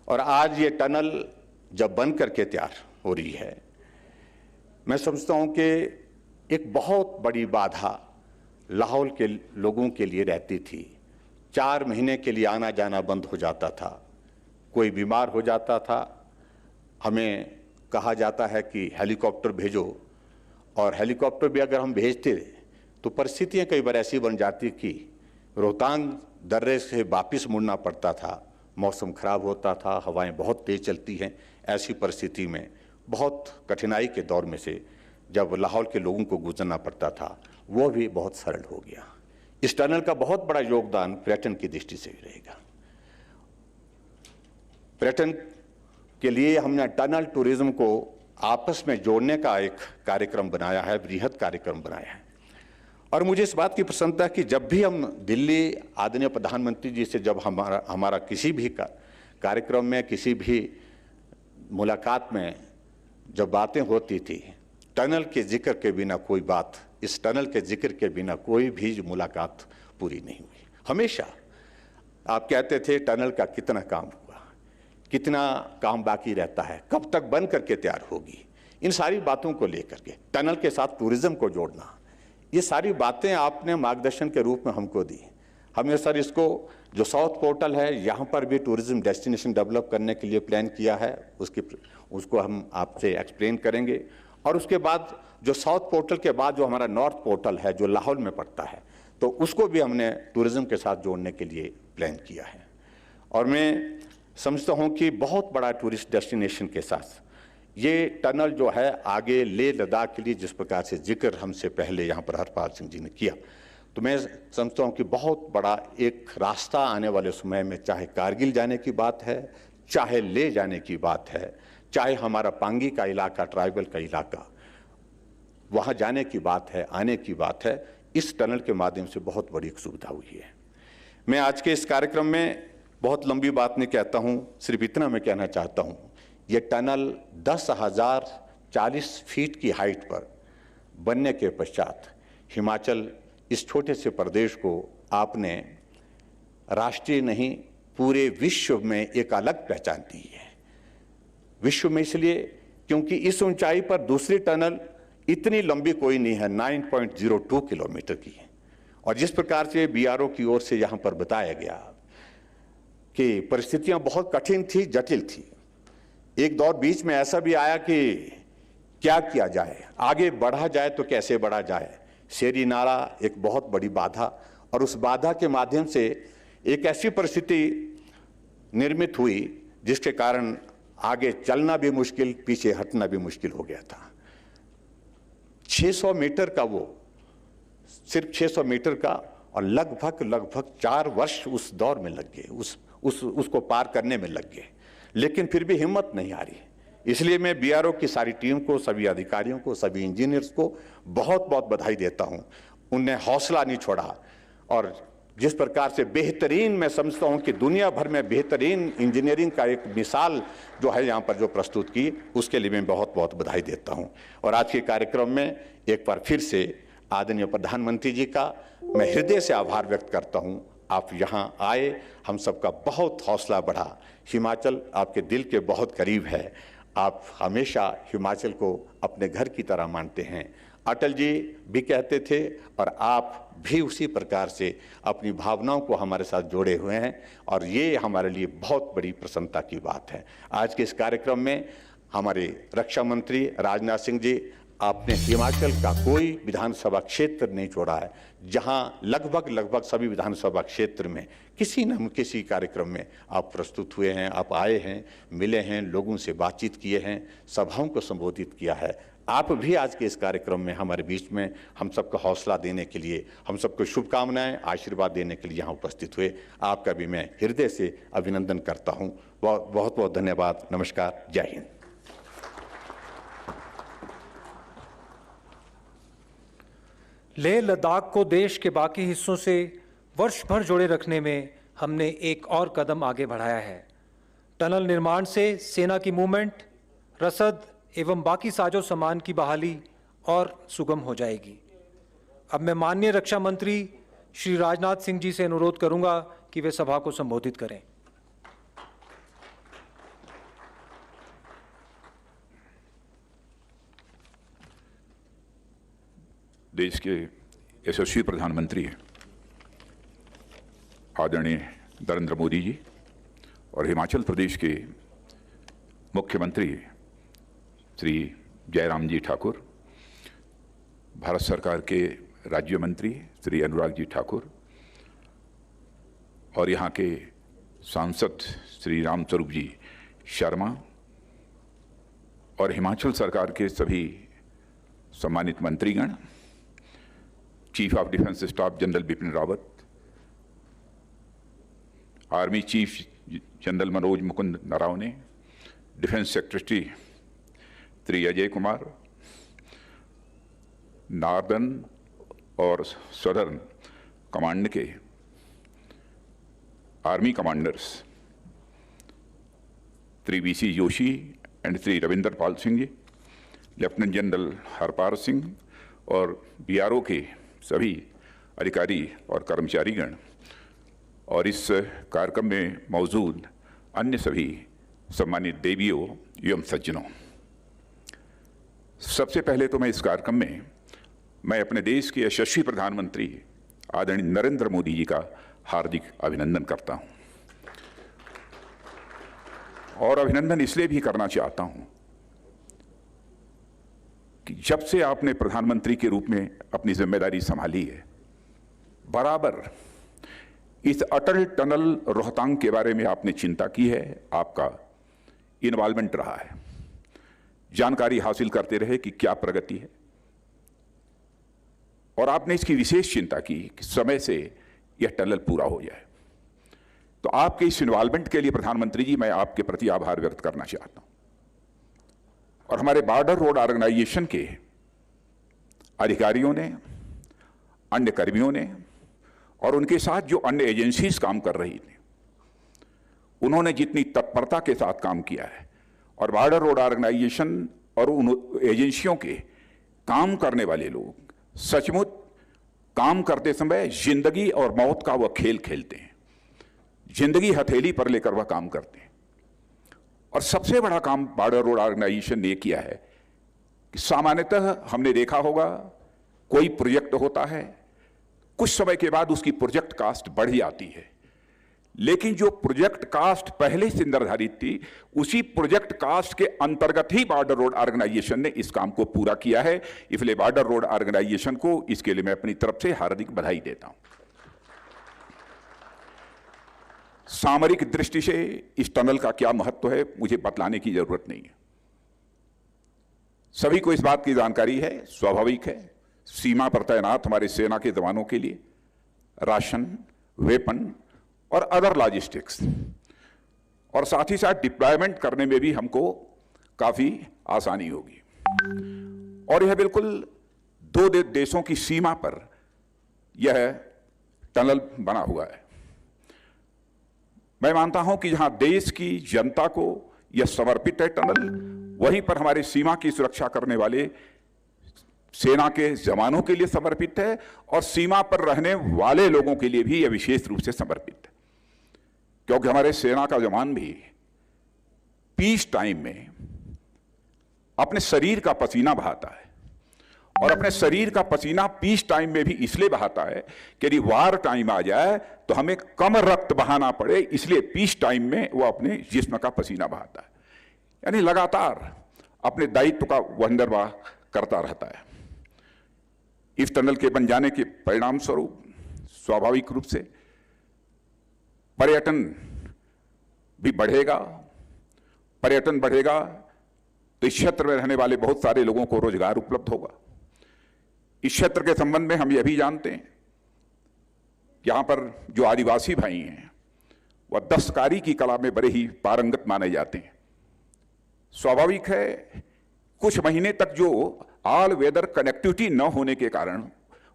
और आज ये टनल जब बन करके तैयार हो रही है, मैं समझता हूँ कि एक बहुत बड़ी बाधा लाहौल के लोगों के लिए रहती थी। 4 महीने के लिए आना जाना बंद हो जाता था, कोई बीमार हो जाता था, हमें कहा जाता है कि हेलीकॉप्टर भेजो, और हेलीकॉप्टर भी अगर हम भेजते तो परिस्थितियाँ कई बार ऐसी बन जाती कि रोहतांग दर्रे से वापस मुड़ना पड़ता था, मौसम खराब होता था, हवाएं बहुत तेज चलती हैं। ऐसी परिस्थिति में बहुत कठिनाई के दौर में से जब लाहौल के लोगों को गुजरना पड़ता था, वो भी बहुत सरल हो गया। इस टनल का बहुत बड़ा योगदान पर्यटन की दृष्टि से भी रहेगा। पर्यटन के लिए हमने टनल टूरिज्म को आपस में जोड़ने का एक कार्यक्रम बनाया है, बृहद कार्यक्रम बनाया है। और मुझे इस बात की प्रसन्नता है कि जब भी हम दिल्ली आदरणीय प्रधानमंत्री जी से जब हमारा किसी भी कार्यक्रम में, किसी भी मुलाकात में जब बातें होती थी, टनल के जिक्र के बिना कोई बात, इस टनल के जिक्र के बिना कोई भी मुलाकात पूरी नहीं हुई। हमेशा आप कहते थे टनल का कितना काम हुआ, कितना काम बाकी रहता है, कब तक बन करके तैयार होगी। इन सारी बातों को लेकर के टनल के साथ टूरिज्म को जोड़ना, ये सारी बातें आपने मार्गदर्शन के रूप में हमको दी। हमने सर इसको जो साउथ पोर्टल है, यहाँ पर भी टूरिज्म डेस्टिनेशन डेवलप करने के लिए प्लान किया है, उसको हम आपसे एक्सप्लेन करेंगे। और उसके बाद जो साउथ पोर्टल के बाद जो हमारा नॉर्थ पोर्टल है जो लाहौल में पड़ता है, तो उसको भी हमने टूरिज्म के साथ जोड़ने के लिए प्लान किया है। और मैं समझता हूँ कि बहुत बड़ा टूरिस्ट डेस्टिनेशन के साथ ये टनल जो है आगे लेह लद्दाख के लिए जिस प्रकार से जिक्र हमसे पहले यहाँ पर हरपाल सिंह जी ने किया, तो मैं समझता हूँ कि बहुत बड़ा एक रास्ता आने वाले समय में, चाहे कारगिल जाने की बात है, चाहे ले जाने की बात है, चाहे हमारा पांगी का इलाका, ट्राइबल का इलाका, वहाँ जाने की बात है, आने की बात है, इस टनल के माध्यम से बहुत बड़ी एक सुविधा हुई है। मैं आज के इस कार्यक्रम में बहुत लंबी बात नहीं कहता हूँ, सिर्फ इतना मैं कहना चाहता हूँ, ये टनल 10,040 फीट की हाइट पर बनने के पश्चात हिमाचल इस छोटे से प्रदेश को आपने राष्ट्रीय नहीं पूरे विश्व में एक अलग पहचान दी है। विश्व में इसलिए क्योंकि इस ऊंचाई पर दूसरी टनल इतनी लंबी कोई नहीं है, 9.02 किलोमीटर की है। और जिस प्रकार से बीआरओ की ओर से यहाँ पर बताया गया कि परिस्थितियाँ बहुत कठिन थी, जटिल थी। एक दौर बीच में ऐसा भी आया कि क्या किया जाए, आगे बढ़ा जाए तो कैसे बढ़ा जाए। शेरी नाला एक बहुत बड़ी बाधा, और उस बाधा के माध्यम से एक ऐसी परिस्थिति निर्मित हुई जिसके कारण आगे चलना भी मुश्किल, पीछे हटना भी मुश्किल हो गया था। 600 मीटर का, वो सिर्फ 600 मीटर का, और लगभग 4 वर्ष उस दौर में लग गए, उसको पार करने में लग गए, लेकिन फिर भी हिम्मत नहीं आ रही। इसलिए मैं बीआरओ की सारी टीम को, सभी अधिकारियों को, सभी इंजीनियर्स को बहुत बहुत बधाई देता हूं। उनने हौसला नहीं छोड़ा, और जिस प्रकार से बेहतरीन, मैं समझता हूं कि दुनिया भर में बेहतरीन इंजीनियरिंग का एक मिसाल जो है यहाँ पर जो प्रस्तुत की, उसके लिए मैं बहुत बहुत बधाई देता हूं। और आज के कार्यक्रम में एक बार फिर से आदरणीय प्रधानमंत्री जी का मैं हृदय से आभार व्यक्त करता हूं। आप यहाँ आए, हम सबका बहुत हौसला बढ़ा। हिमाचल आपके दिल के बहुत करीब है, आप हमेशा हिमाचल को अपने घर की तरह मानते हैं। अटल जी भी कहते थे, और आप भी उसी प्रकार से अपनी भावनाओं को हमारे साथ जोड़े हुए हैं, और ये हमारे लिए बहुत बड़ी प्रसन्नता की बात है। आज के इस कार्यक्रम में हमारे रक्षा मंत्री राजनाथ सिंह जी, आपने हिमाचल का कोई विधानसभा क्षेत्र नहीं छोड़ा है, जहां लगभग सभी विधानसभा क्षेत्र में किसी न किसी कार्यक्रम में आप प्रस्तुत हुए हैं, आप आए हैं, मिले हैं, लोगों से बातचीत किए हैं, सभाओं को संबोधित किया है। आप भी आज के इस कार्यक्रम में हमारे बीच में हम सबको हौसला देने के लिए, हम सबको शुभकामनाएं, आशीर्वाद देने के लिए यहाँ उपस्थित हुए। आपका भी मैं हृदय से अभिनंदन करता हूँ। बहुत बहुत धन्यवाद। नमस्कार, जय हिंद। लेह लद्दाख को देश के बाकी हिस्सों से वर्ष भर जोड़े रखने में हमने एक और कदम आगे बढ़ाया है। टनल निर्माण से सेना की मूवमेंट, रसद एवं बाकी साजो सामान की बहाली और सुगम हो जाएगी। अब मैं माननीय रक्षा मंत्री श्री राजनाथ सिंह जी से अनुरोध करूंगा कि वे सभा को संबोधित करें। देश के यशस्वी प्रधानमंत्री आदरणीय नरेंद्र मोदी जी और हिमाचल प्रदेश के मुख्यमंत्री श्री जयराम जी ठाकुर, भारत सरकार के राज्य मंत्री श्री अनुराग जी ठाकुर और यहाँ के सांसद श्री रामस्वरूप जी शर्मा और हिमाचल सरकार के सभी सम्मानित मंत्रीगण, chief of defence staff general Bipin Rawat, army chief general Manoj Mukund Naravane, defence secretary Shri Ajay Kumar, northern और सदर्न कमांड के army commanders Shri V C Joshi and Shri Ravinder Pal Singh ji, lieutenant general Harpal Singh और बीआरओ के सभी अधिकारी और कर्मचारीगण और इस कार्यक्रम में मौजूद अन्य सभी सम्मानित देवियों एवं सज्जनों, सबसे पहले तो मैं इस कार्यक्रम में मैं अपने देश के यशस्वी प्रधानमंत्री आदरणीय नरेंद्र मोदी जी का हार्दिक अभिनंदन करता हूं। और अभिनंदन इसलिए भी करना चाहता हूं कि जब से आपने प्रधानमंत्री के रूप में अपनी जिम्मेदारी संभाली है, बराबर इस अटल टनल रोहतांग के बारे में आपने चिंता की है, आपका इन्वॉल्वमेंट रहा है, जानकारी हासिल करते रहे कि क्या प्रगति है, और आपने इसकी विशेष चिंता की कि समय से यह टनल पूरा हो जाए। तो आपके इस इन्वॉल्वमेंट के लिए प्रधानमंत्री जी मैं आपके प्रति आभार व्यक्त करना चाहता हूं। और हमारे बॉर्डर रोड ऑर्गेनाइजेशन के अधिकारियों ने, अन्य कर्मियों ने और उनके साथ जो अन्य एजेंसीज काम कर रही थी, उन्होंने जितनी तत्परता के साथ काम किया है, और बॉर्डर रोड ऑर्गेनाइजेशन और उन एजेंसियों के काम करने वाले लोग सचमुच काम करते समय जिंदगी और मौत का वह खेल खेलते हैं, जिंदगी हथेली पर लेकर वह काम करते हैं। और सबसे बड़ा काम बॉर्डर रोड ऑर्गेनाइजेशन ने किया है कि सामान्यतः हमने देखा होगा कोई प्रोजेक्ट होता है, कुछ समय के बाद उसकी प्रोजेक्ट कास्ट बढ़ जाती है, लेकिन जो प्रोजेक्ट कास्ट पहले से निर्धारित थी, उसी प्रोजेक्ट कास्ट के अंतर्गत ही बॉर्डर रोड ऑर्गेनाइजेशन ने इस काम को पूरा किया है। इसलिए बॉर्डर रोड ऑर्गेनाइजेशन को इसके लिए मैं अपनी तरफ से हार्दिक बधाई देता हूं। सामरिक दृष्टि से इस टनल का क्या महत्व है मुझे बतलाने की जरूरत नहीं है, सभी को इस बात की जानकारी है। स्वाभाविक है, सीमा पर तैनात हमारे सेना के जवानों के लिए राशन, वेपन और अदर लॉजिस्टिक्स और साथ ही साथ डिप्लॉयमेंट करने में भी हमको काफी आसानी होगी। और यह बिल्कुल दो देशों की सीमा पर यह टनल बना हुआ है। मैं मानता हूं कि जहां देश की जनता को यह समर्पित है टनल, वहीं पर हमारे सीमा की सुरक्षा करने वाले सेना के जवानों के लिए समर्पित है और सीमा पर रहने वाले लोगों के लिए भी यह विशेष रूप से समर्पित है, क्योंकि हमारे सेना का जवान भी पीस टाइम में अपने शरीर का पसीना बहाता है और अपने शरीर का पसीना पीस टाइम में भी इसलिए बहाता है कि यदि वार टाइम आ जाए तो हमें कम रक्त बहाना पड़े, इसलिए पीस टाइम में वो अपने जिस्म का पसीना बहाता है, यानी लगातार अपने दायित्व का वह निर्वाह करता रहता है। इस टनल के बन जाने के परिणाम स्वरूप स्वाभाविक रूप से पर्यटन भी बढ़ेगा। पर्यटन बढ़ेगा तो इस क्षेत्र में रहने वाले बहुत सारे लोगों को रोजगार उपलब्ध होगा। इस क्षेत्र के संबंध में हम यह भी जानते हैं, यहां पर जो आदिवासी भाई हैं वह दस्तकारी की कला में बड़े ही पारंगत माने जाते हैं। स्वाभाविक है, कुछ महीने तक जो ऑल वेदर कनेक्टिविटी न होने के कारण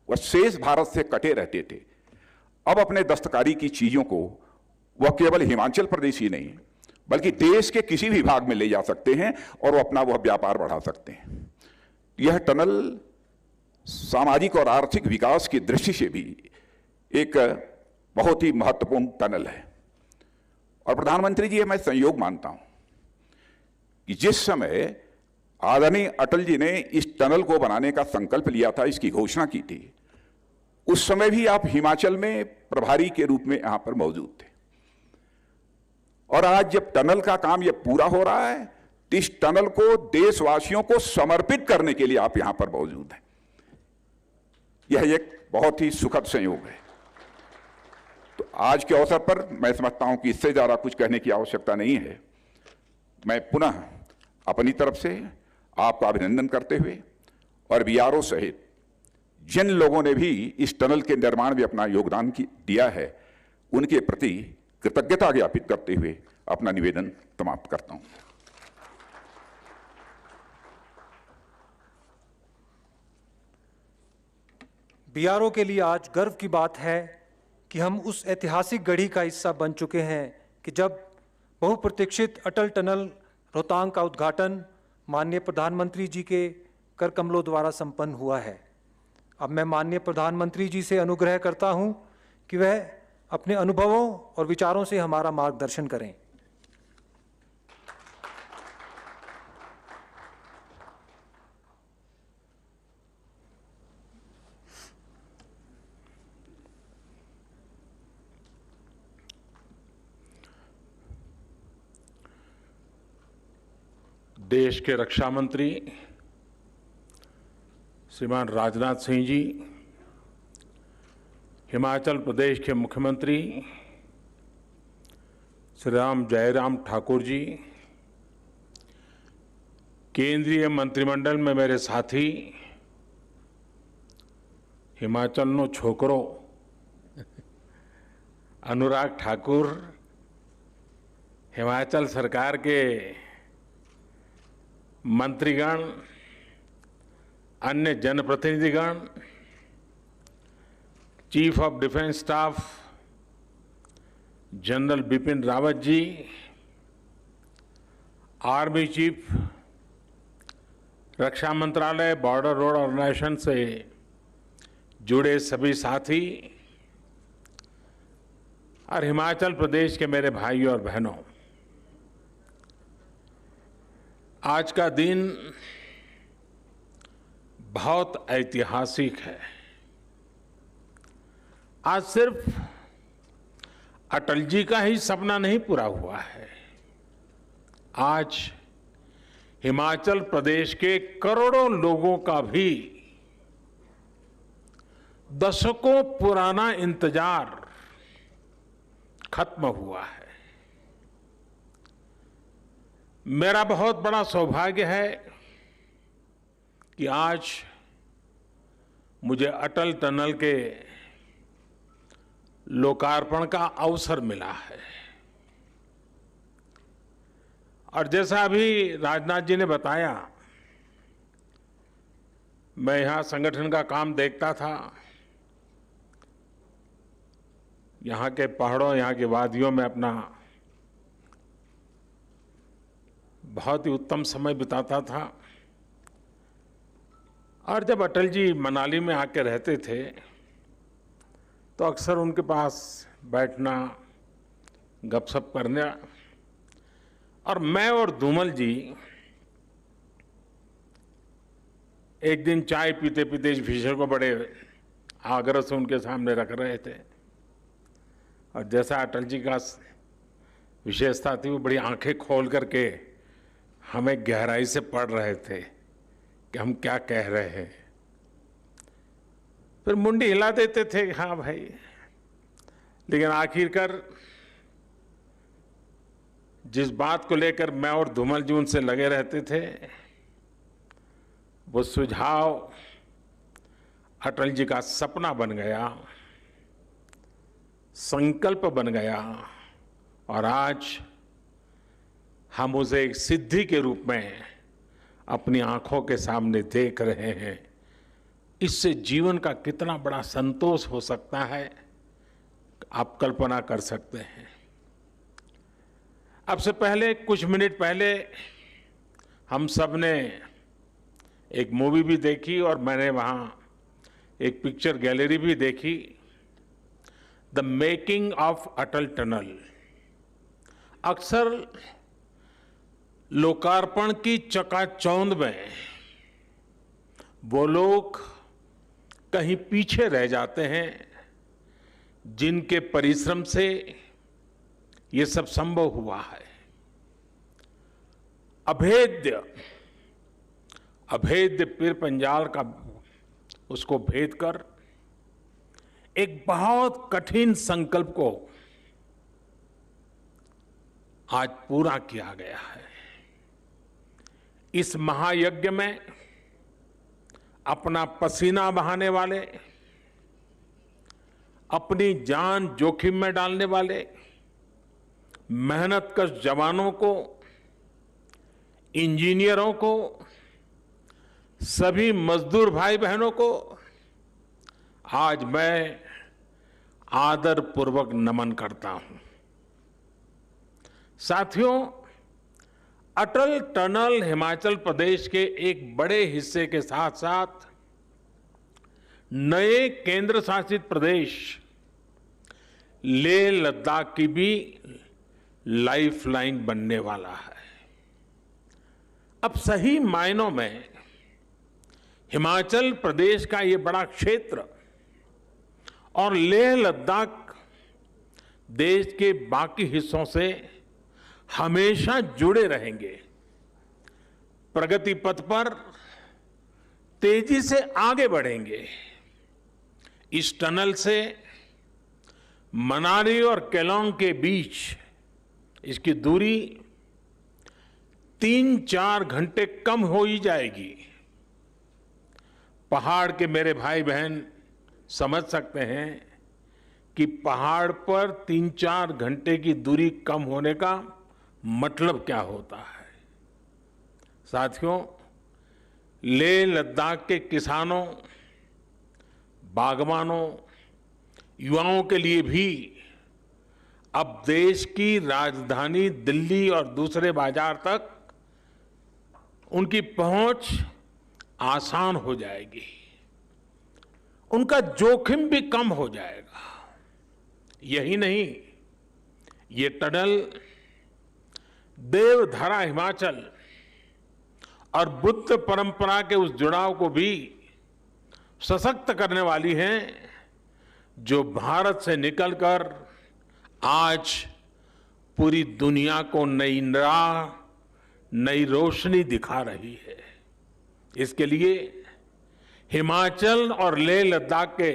वह शेष भारत से कटे रहते थे, अब अपने दस्तकारी की चीजों को वह केवल हिमाचल प्रदेश ही नहीं बल्कि देश के किसी भी भाग में ले जा सकते हैं और वो अपना वह व्यापार बढ़ा सकते हैं। यह टनल सामाजिक और आर्थिक विकास की दृष्टि से भी एक बहुत ही महत्वपूर्ण टनल है। और प्रधानमंत्री जी, मैं संयोग मानता हूं कि जिस समय आदरणीय अटल जी ने इस टनल को बनाने का संकल्प लिया था, इसकी घोषणा की थी, उस समय भी आप हिमाचल में प्रभारी के रूप में यहां पर मौजूद थे। और आज जब टनल का काम यह पूरा हो रहा है तो इस टनल को देशवासियों को समर्पित करने के लिए आप यहां पर मौजूद हैं। यह एक बहुत ही सुखद संयोग है। तो आज के अवसर पर मैं समझता हूं कि इससे ज्यादा कुछ कहने की आवश्यकता नहीं है। मैं पुनः अपनी तरफ से आपका अभिनंदन करते हुए और बीआरओ सहित जिन लोगों ने भी इस टनल के निर्माण में अपना योगदान दिया है, उनके प्रति कृतज्ञता ज्ञापित करते हुए अपना निवेदन समाप्त करता हूं। बीआरओ के लिए आज गर्व की बात है कि हम उस ऐतिहासिक गढ़ी का हिस्सा बन चुके हैं कि जब बहुप्रतीक्षित अटल टनल रोहतांग का उद्घाटन माननीय प्रधानमंत्री जी के कर कमलों द्वारा संपन्न हुआ है। अब मैं माननीय प्रधानमंत्री जी से अनुग्रह करता हूं कि वह अपने अनुभवों और विचारों से हमारा मार्गदर्शन करें। देश के रक्षा मंत्री श्रीमान राजनाथ सिंह जी, हिमाचल प्रदेश के मुख्यमंत्री श्री राम जयराम ठाकुर जी, केंद्रीय मंत्रिमंडल में मेरे साथी हिमाचल नो छोकरो अनुराग ठाकुर, हिमाचल सरकार के मंत्रीगण, अन्य जनप्रतिनिधिगण, chief of defence staff general Bipin Rawat ji, army chief, रक्षा मंत्रालय, बॉर्डर रोड ऑर्गेनाइजेशन से जुड़े सभी साथी और हिमाचल प्रदेश के मेरे भाई और बहनों, आज का दिन बहुत ऐतिहासिक है। आज सिर्फ अटल जी का ही सपना नहीं पूरा हुआ है। आज हिमाचल प्रदेश के करोड़ों लोगों का भी दशकों पुराना इंतजार खत्म हुआ है। मेरा बहुत बड़ा सौभाग्य है कि आज मुझे अटल टनल के लोकार्पण का अवसर मिला है। और जैसा अभी राजनाथ जी ने बताया, मैं यहां संगठन का काम देखता था। यहां के पहाड़ों, यहां की वादियों में अपना बहुत ही उत्तम समय बिताता था। और जब अटल जी मनाली में आके रहते थे तो अक्सर उनके पास बैठना, गपशप करना, और मैं और धूमल जी एक दिन चाय पीते पीते इस विषय को बड़े आग्रह से उनके सामने रख रहे थे। और जैसा अटल जी का विशेषता थी, वो बड़ी आंखें खोल करके हमें गहराई से पढ़ रहे थे कि हम क्या कह रहे हैं। फिर मुंडी हिला देते थे, हाँ भाई। लेकिन आखिरकार जिस बात को लेकर मैं और धूमल जी उनसे लगे रहते थे, वो सुझाव अटल जी का सपना बन गया, संकल्प बन गया, और आज हम उसे एक सिद्धि के रूप में अपनी आंखों के सामने देख रहे हैं। इससे जीवन का कितना बड़ा संतोष हो सकता है, आप कल्पना कर सकते हैं। अब से पहले, कुछ मिनट पहले, हम सब ने एक मूवी भी देखी और मैंने वहां एक पिक्चर गैलरी भी देखी, the making of Atal tunnel. अक्सर लोकार्पण की चकाचौंध में वो लोग कहीं पीछे रह जाते हैं जिनके परिश्रम से ये सब संभव हुआ है। अभेद्य पीर पंजाल का उसको भेद कर एक बहुत कठिन संकल्प को आज पूरा किया गया है। इस महायज्ञ में अपना पसीना बहाने वाले, अपनी जान जोखिम में डालने वाले मेहनतकश जवानों को, इंजीनियरों को, सभी मजदूर भाई बहनों को आज मैं आदरपूर्वक नमन करता हूं। साथियों, अटल टनल हिमाचल प्रदेश के एक बड़े हिस्से के साथ साथ नए केंद्र शासित प्रदेश लेह लद्दाख की भी लाइफलाइन बनने वाला है। अब सही मायनों में हिमाचल प्रदेश का ये बड़ा क्षेत्र और लेह लद्दाख देश के बाकी हिस्सों से हमेशा जुड़े रहेंगे, प्रगति पथ पर तेजी से आगे बढ़ेंगे। इस टनल से मनाली और केलोंग के बीच इसकी दूरी 3-4 घंटे कम हो ही जाएगी। पहाड़ के मेरे भाई बहन समझ सकते हैं कि पहाड़ पर 3-4 घंटे की दूरी कम होने का मतलब क्या होता है। साथियों, लेह लद्दाख के किसानों, बागवानों, युवाओं के लिए भी अब देश की राजधानी दिल्ली और दूसरे बाजार तक उनकी पहुंच आसान हो जाएगी, उनका जोखिम भी कम हो जाएगा। यही नहीं, ये टनल देवधारा हिमाचल और बुद्ध परंपरा के उस जुड़ाव को भी सशक्त करने वाली हैं जो भारत से निकलकर आज पूरी दुनिया को नई राह, नई रोशनी दिखा रही है। इसके लिए हिमाचल और लेह लद्दाख के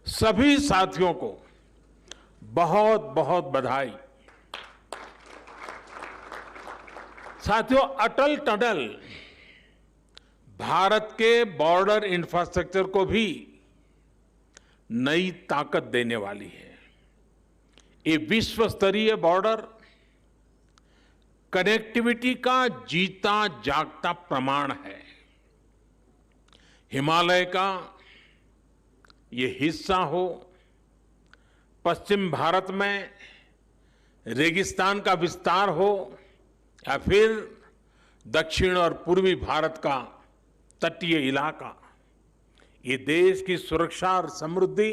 सभी साथियों को बहुत बहुत बधाई। साथियों, अटल टनल भारत के बॉर्डर इंफ्रास्ट्रक्चर को भी नई ताकत देने वाली है। ये विश्व स्तरीय बॉर्डर कनेक्टिविटी का जीता जागता प्रमाण है। हिमालय का ये हिस्सा हो, पश्चिम भारत में रेगिस्तान का विस्तार हो, या फिर दक्षिण और पूर्वी भारत का तटीय इलाका, ये देश की सुरक्षा और समृद्धि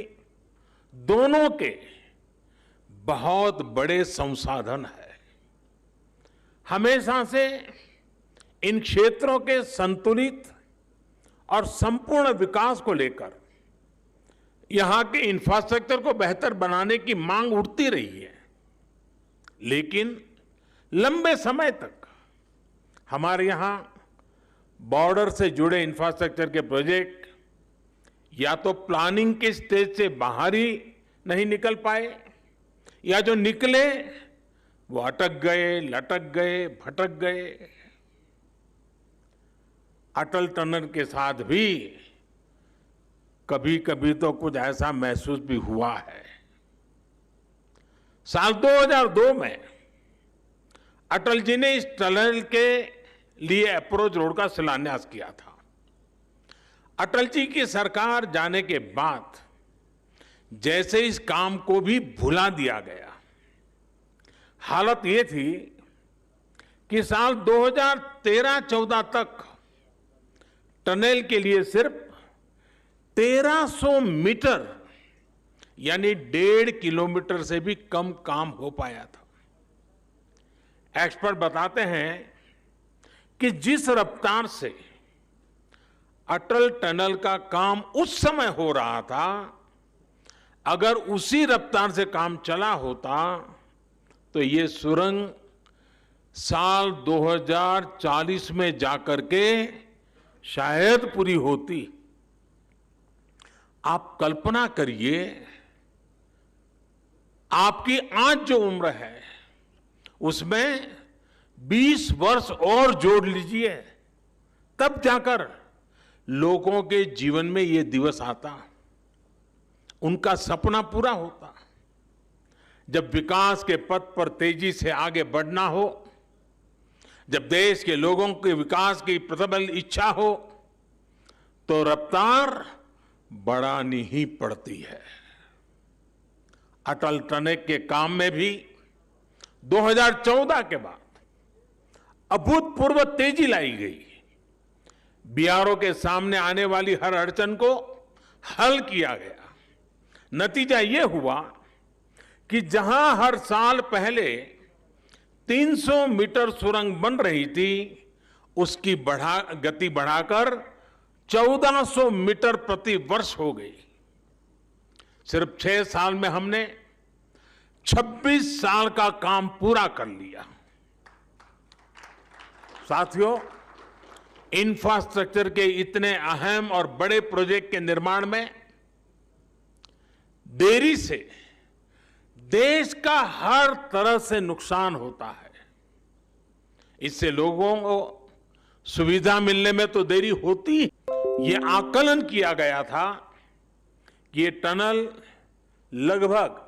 दोनों के बहुत बड़े संसाधन है। हमेशा से इन क्षेत्रों के संतुलित और संपूर्ण विकास को लेकर यहां के इंफ्रास्ट्रक्चर को बेहतर बनाने की मांग उठती रही है, लेकिन लंबे समय तक हमारे यहां बॉर्डर से जुड़े इंफ्रास्ट्रक्चर के प्रोजेक्ट या तो प्लानिंग के स्टेज से बाहर ही नहीं निकल पाए, या जो निकले वो अटक गए, लटक गए, भटक गए। अटल टनल के साथ भी कभी कभी तो कुछ ऐसा महसूस भी हुआ है। साल 2002 में अटल जी ने इस टनल के लिए अप्रोच रोड का शिलान्यास किया था। अटल जी की सरकार जाने के बाद जैसे इस काम को भी भुला दिया गया। हालत ये थी कि साल 2013-14 तक टनल के लिए सिर्फ 1300 मीटर यानी 1.5 किलोमीटर से भी कम काम हो पाया था। एक्सपर्ट बताते हैं कि जिस रफ्तार से अटल टनल का काम उस समय हो रहा था, अगर उसी रफ्तार से काम चला होता तो ये सुरंग साल 2040 में जाकर के शायद पूरी होती। आप कल्पना करिए, आपकी आज जो उम्र है उसमें 20 वर्ष और जोड़ लीजिए, तब जाकर लोगों के जीवन में ये दिवस आता, उनका सपना पूरा होता। जब विकास के पथ पर तेजी से आगे बढ़ना हो, जब देश के लोगों के विकास की प्रबल इच्छा हो, तो रफ्तार बढ़ानी ही पड़ती है। अटल टनल के काम में भी 2014 के बाद अभूतपूर्व तेजी लाई गई। बीआरओ के सामने आने वाली हर अड़चन को हल किया गया। नतीजा ये हुआ कि जहां हर साल पहले 300 मीटर सुरंग बन रही थी, उसकी गति बढ़ाकर 1400 मीटर प्रति वर्ष हो गई। सिर्फ 6 साल में हमने 26 साल का काम पूरा कर लिया। साथियों, इंफ्रास्ट्रक्चर के इतने अहम और बड़े प्रोजेक्ट के निर्माण में देरी से देश का हर तरह से नुकसान होता है। इससे लोगों को सुविधा मिलने में तो देरी होती है। ये आकलन किया गया था कि ये टनल लगभग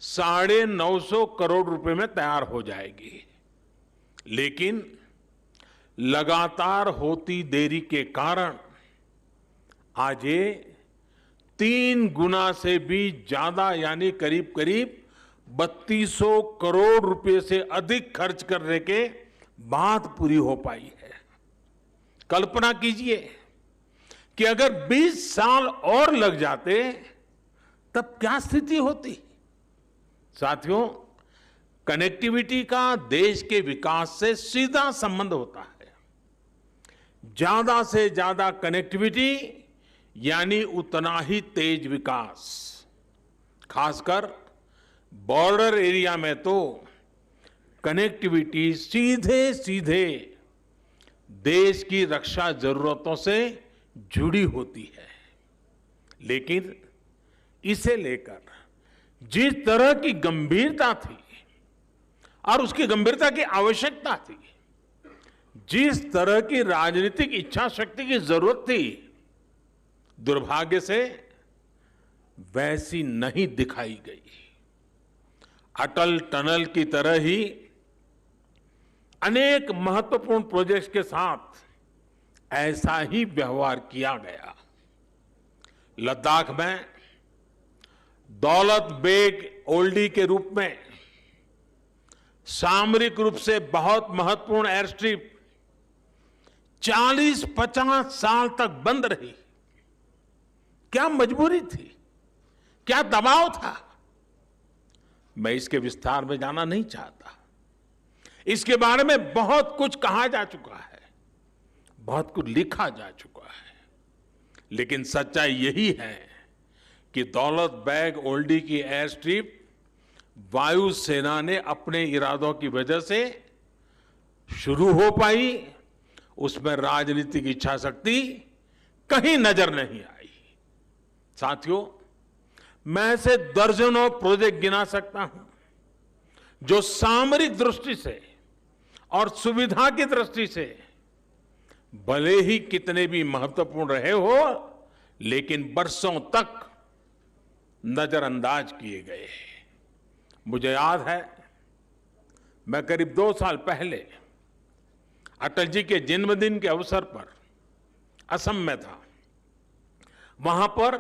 950 करोड़ रुपए में तैयार हो जाएगी, लेकिन लगातार होती देरी के कारण आज ये 3 गुना से भी ज्यादा यानी करीब करीब 3200 करोड़ रुपए से अधिक खर्च करने के बाद पूरी हो पाई है। कल्पना कीजिए कि अगर 20 साल और लग जाते तब क्या स्थिति होती। साथियों, कनेक्टिविटी का देश के विकास से सीधा संबंध होता है। ज्यादा से ज्यादा कनेक्टिविटी यानी उतना ही तेज विकास। खासकर बॉर्डर एरिया में तो कनेक्टिविटी सीधे सीधे देश की रक्षा जरूरतों से जुड़ी होती है, लेकिन इसे लेकर जिस तरह की गंभीरता थी और उसकी गंभीरता की आवश्यकता थी, जिस तरह की राजनीतिक इच्छा शक्ति की जरूरत थी, दुर्भाग्य से वैसी नहीं दिखाई गई। अटल टनल की तरह ही अनेक महत्वपूर्ण प्रोजेक्ट्स के साथ ऐसा ही व्यवहार किया गया। लद्दाख में दौलत बेग ओल्डी के रूप में सामरिक रूप से बहुत महत्वपूर्ण एयर स्ट्रिप 40-50 साल तक बंद रही। क्या मजबूरी थी, क्या दबाव था? मैं इसके विस्तार में जाना नहीं चाहता। इसके बारे में बहुत कुछ कहा जा चुका है, बहुत कुछ लिखा जा चुका है, लेकिन सच्चाई यही है कि दौलत बेग ओल्डी की एयर स्ट्रिप वायुसेना ने अपने इरादों की वजह से शुरू हो पाई, उसमें राजनीतिक इच्छा शक्ति कहीं नजर नहीं आई। साथियों, मैं ऐसे दर्जनों प्रोजेक्ट गिना सकता हूं जो सामरिक दृष्टि से और सुविधा की दृष्टि से भले ही कितने भी महत्वपूर्ण रहे हो, लेकिन बरसों तक नजरअंदाज किए गए। मुझे याद है, मैं करीब 2 साल पहले अटल जी के जन्मदिन के अवसर पर असम में था। वहां पर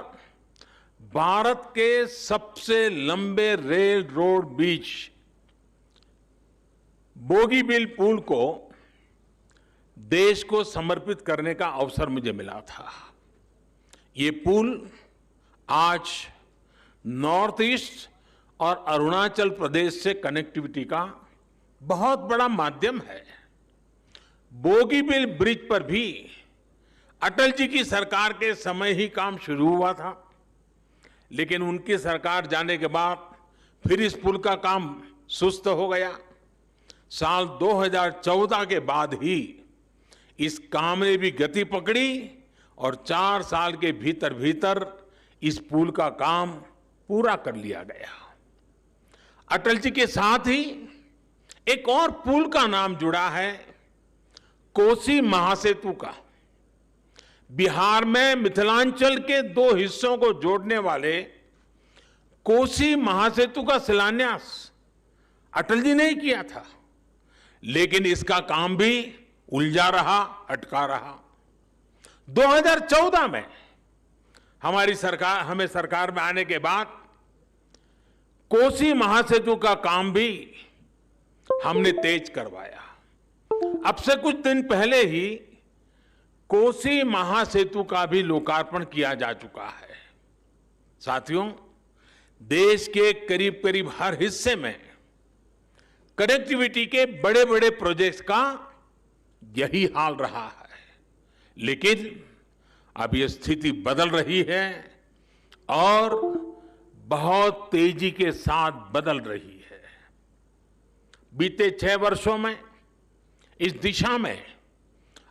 भारत के सबसे लंबे रेल रोड ब्रिज बोगीबील पुल को देश को समर्पित करने का अवसर मुझे मिला था। ये पुल आज नॉर्थ ईस्ट और अरुणाचल प्रदेश से कनेक्टिविटी का बहुत बड़ा माध्यम है। बोगीबील ब्रिज पर भी अटल जी की सरकार के समय ही काम शुरू हुआ था, लेकिन उनकी सरकार जाने के बाद फिर इस पुल का काम सुस्त हो गया। साल 2014 के बाद ही इस काम ने भी गति पकड़ी और 4 साल के भीतर भीतर इस पुल का काम पूरा कर लिया गया। अटल जी के साथ ही एक और पुल का नाम जुड़ा है, कोसी महासेतु का। बिहार में मिथिलांचल के 2 हिस्सों को जोड़ने वाले कोसी महासेतु का शिलान्यास अटल जी ने ही किया था, लेकिन इसका काम भी उलझा रहा, अटका रहा। 2014 में हमें सरकार में आने के बाद कोसी महासेतु का काम भी हमने तेज करवाया। अब से कुछ दिन पहले ही कोसी महासेतु का भी लोकार्पण किया जा चुका है। साथियों, देश के करीब करीब हर हिस्से में कनेक्टिविटी के बड़े बड़े प्रोजेक्ट्स का यही हाल रहा है, लेकिन अब यह स्थिति बदल रही है और बहुत तेजी के साथ बदल रही है। बीते 6 वर्षों में इस दिशा में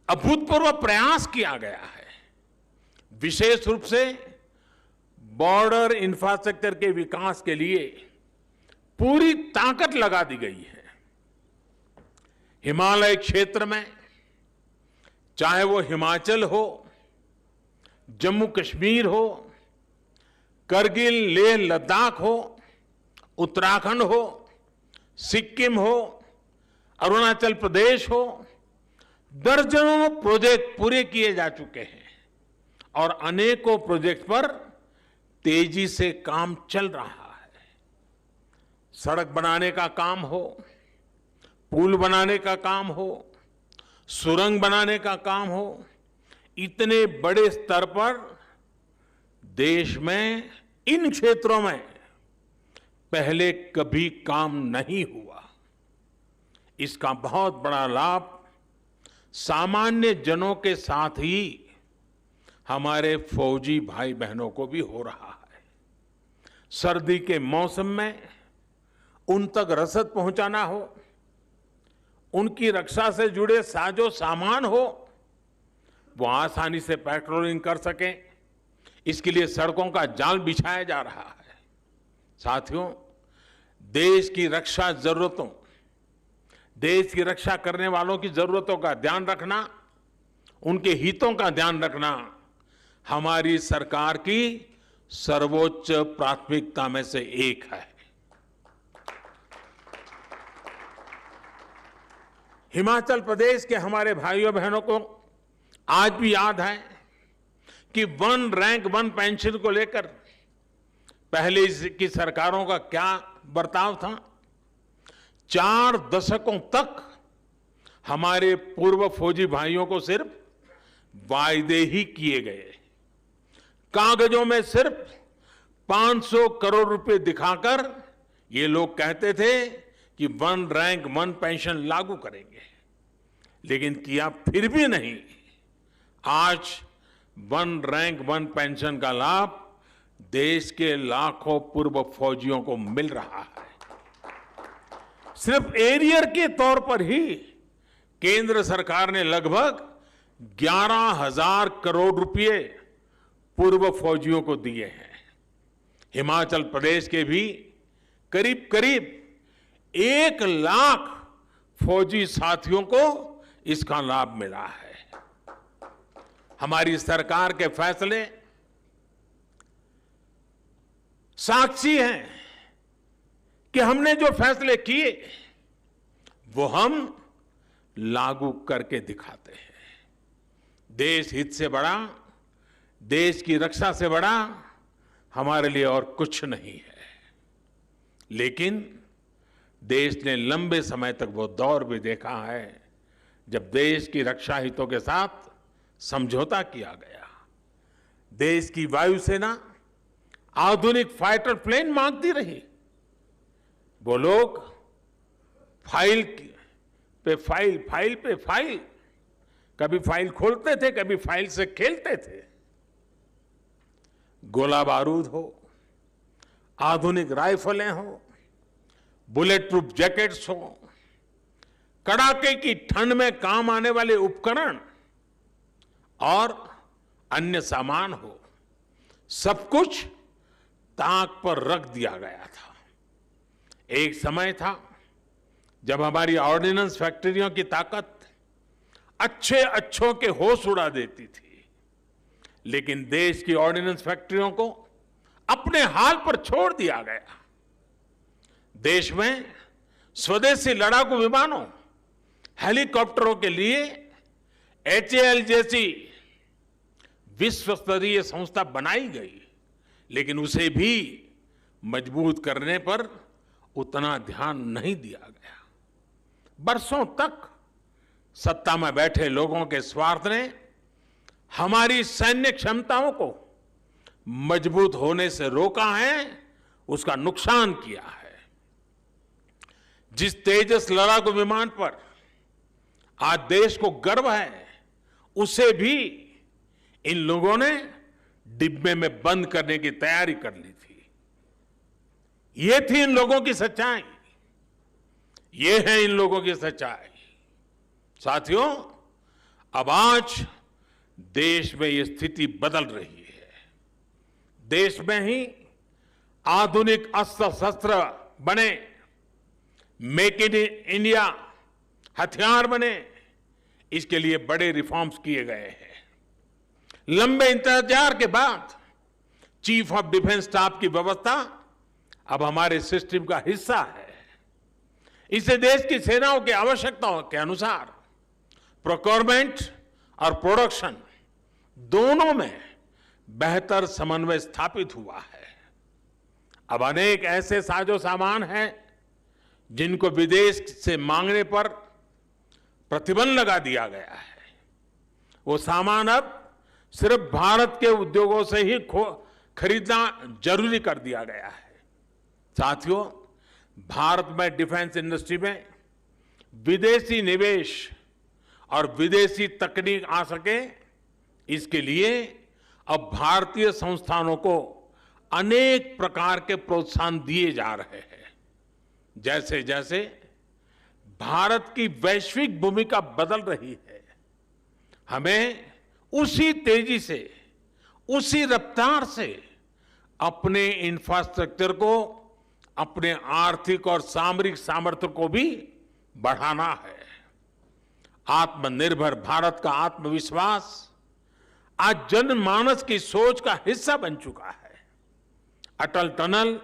अभूतपूर्व प्रयास किया गया है। विशेष रूप से बॉर्डर इंफ्रास्ट्रक्चर के विकास के लिए पूरी ताकत लगा दी गई है। हिमालय क्षेत्र में, चाहे वो हिमाचल हो, जम्मू कश्मीर हो, करगिल लेह लद्दाख हो, उत्तराखंड हो, सिक्किम हो, अरुणाचल प्रदेश हो, दर्जनों प्रोजेक्ट पूरे किए जा चुके हैं और अनेकों प्रोजेक्ट पर तेजी से काम चल रहा है। सड़क बनाने का काम हो, पुल बनाने का काम हो, सुरंग बनाने का काम हो, इतने बड़े स्तर पर देश में इन क्षेत्रों में पहले कभी काम नहीं हुआ। इसका बहुत बड़ा लाभ सामान्य जनों के साथ ही हमारे फौजी भाई बहनों को भी हो रहा है। सर्दी के मौसम में उन तक रसद पहुंचाना हो, उनकी रक्षा से जुड़े साजो सामान हो, वो आसानी से पेट्रोलिंग कर सकें, इसके लिए सड़कों का जाल बिछाया जा रहा है। साथियों, देश की रक्षा जरूरतों, देश की रक्षा करने वालों की जरूरतों का ध्यान रखना, उनके हितों का ध्यान रखना हमारी सरकार की सर्वोच्च प्राथमिकता में से एक है। हिमाचल प्रदेश के हमारे भाइयों बहनों को आज भी याद है कि वन रैंक वन पेंशन को लेकर पहले की सरकारों का क्या बर्ताव था। 4 दशकों तक हमारे पूर्व फौजी भाइयों को सिर्फ वायदे ही किए गए, कागजों में सिर्फ 500 करोड़ रुपए दिखाकर ये लोग कहते थे कि वन रैंक वन पेंशन लागू करेंगे, लेकिन किया फिर भी नहीं। आज वन रैंक वन पेंशन का लाभ देश के लाखों पूर्व फौजियों को मिल रहा है। सिर्फ एरियर के तौर पर ही केंद्र सरकार ने लगभग 11,000 करोड़ रुपए पूर्व फौजियों को दिए हैं। हिमाचल प्रदेश के भी करीब करीब 1 लाख फौजी साथियों को इसका लाभ मिला है। हमारी सरकार के फैसले साक्षी हैं कि हमने जो फैसले किए वो हम लागू करके दिखाते हैं। देश हित से बड़ा, देश की रक्षा से बड़ा हमारे लिए और कुछ नहीं है। लेकिन देश ने लंबे समय तक वो दौर भी देखा है जब देश की रक्षा हितों के साथ समझौता किया गया। देश की वायुसेना आधुनिक फाइटर प्लेन मांगती रही। वो लोग फाइल पे फाइल, फाइल पे फाइल, कभी फाइल खोलते थे, कभी फाइल से खेलते थे। गोला बारूद हो, आधुनिक राइफलें हो, बुलेट प्रूफ जैकेट्स हो, कड़ाके की ठंड में काम आने वाले उपकरण और अन्य सामान हो, सब कुछ ताक पर रख दिया गया था। एक समय था जब हमारी ऑर्डिनेंस फैक्ट्रियों की ताकत अच्छों के होश उड़ा देती थी, लेकिन देश की ऑर्डिनेंस फैक्ट्रियों को अपने हाल पर छोड़ दिया गया। देश में स्वदेशी लड़ाकू विमानों, हेलीकॉप्टरों के लिए HAL जैसी विश्व स्तरीय संस्था बनाई गई, लेकिन उसे भी मजबूत करने पर उतना ध्यान नहीं दिया गया। बरसों तक सत्ता में बैठे लोगों के स्वार्थ ने हमारी सैन्य क्षमताओं को मजबूत होने से रोका है, उसका नुकसान किया है। जिस तेजस लड़ाकू विमान पर आज देश को गर्व है, उसे भी इन लोगों ने डिब्बे में बंद करने की तैयारी कर ली थी। ये थी इन लोगों की सच्चाई, ये है इन लोगों की सच्चाई। साथियों, अब आज देश में ये स्थिति बदल रही है। देश में ही आधुनिक अस्त्र शस्त्र बने, मेक इन इंडिया हथियार बने, इसके लिए बड़े रिफॉर्म्स किए गए हैं। लंबे इंतजार के बाद चीफ ऑफ डिफेंस स्टाफ की व्यवस्था अब हमारे सिस्टम का हिस्सा है। इसे देश की सेनाओं की आवश्यकताओं के अनुसार प्रोक्योरमेंट और प्रोडक्शन दोनों में बेहतर समन्वय स्थापित हुआ है। अब अनेक ऐसे साजो सामान हैं जिनको विदेश से मांगने पर प्रतिबंध लगा दिया गया है। वो सामान अब सिर्फ भारत के उद्योगों से ही खरीदना जरूरी कर दिया गया है। साथियों, भारत में डिफेंस इंडस्ट्री में विदेशी निवेश और विदेशी तकनीक आ सके, इसके लिए अब भारतीय संस्थानों को अनेक प्रकार के प्रोत्साहन दिए जा रहे हैं। जैसे जैसे भारत की वैश्विक भूमिका बदल रही है, हमें उसी तेजी से, उसी रफ्तार से अपने इंफ्रास्ट्रक्चर को, अपने आर्थिक और सामरिक सामर्थ्य को भी बढ़ाना है। आत्मनिर्भर भारत का आत्मविश्वास आज जनमानस की सोच का हिस्सा बन चुका है। अटल टनल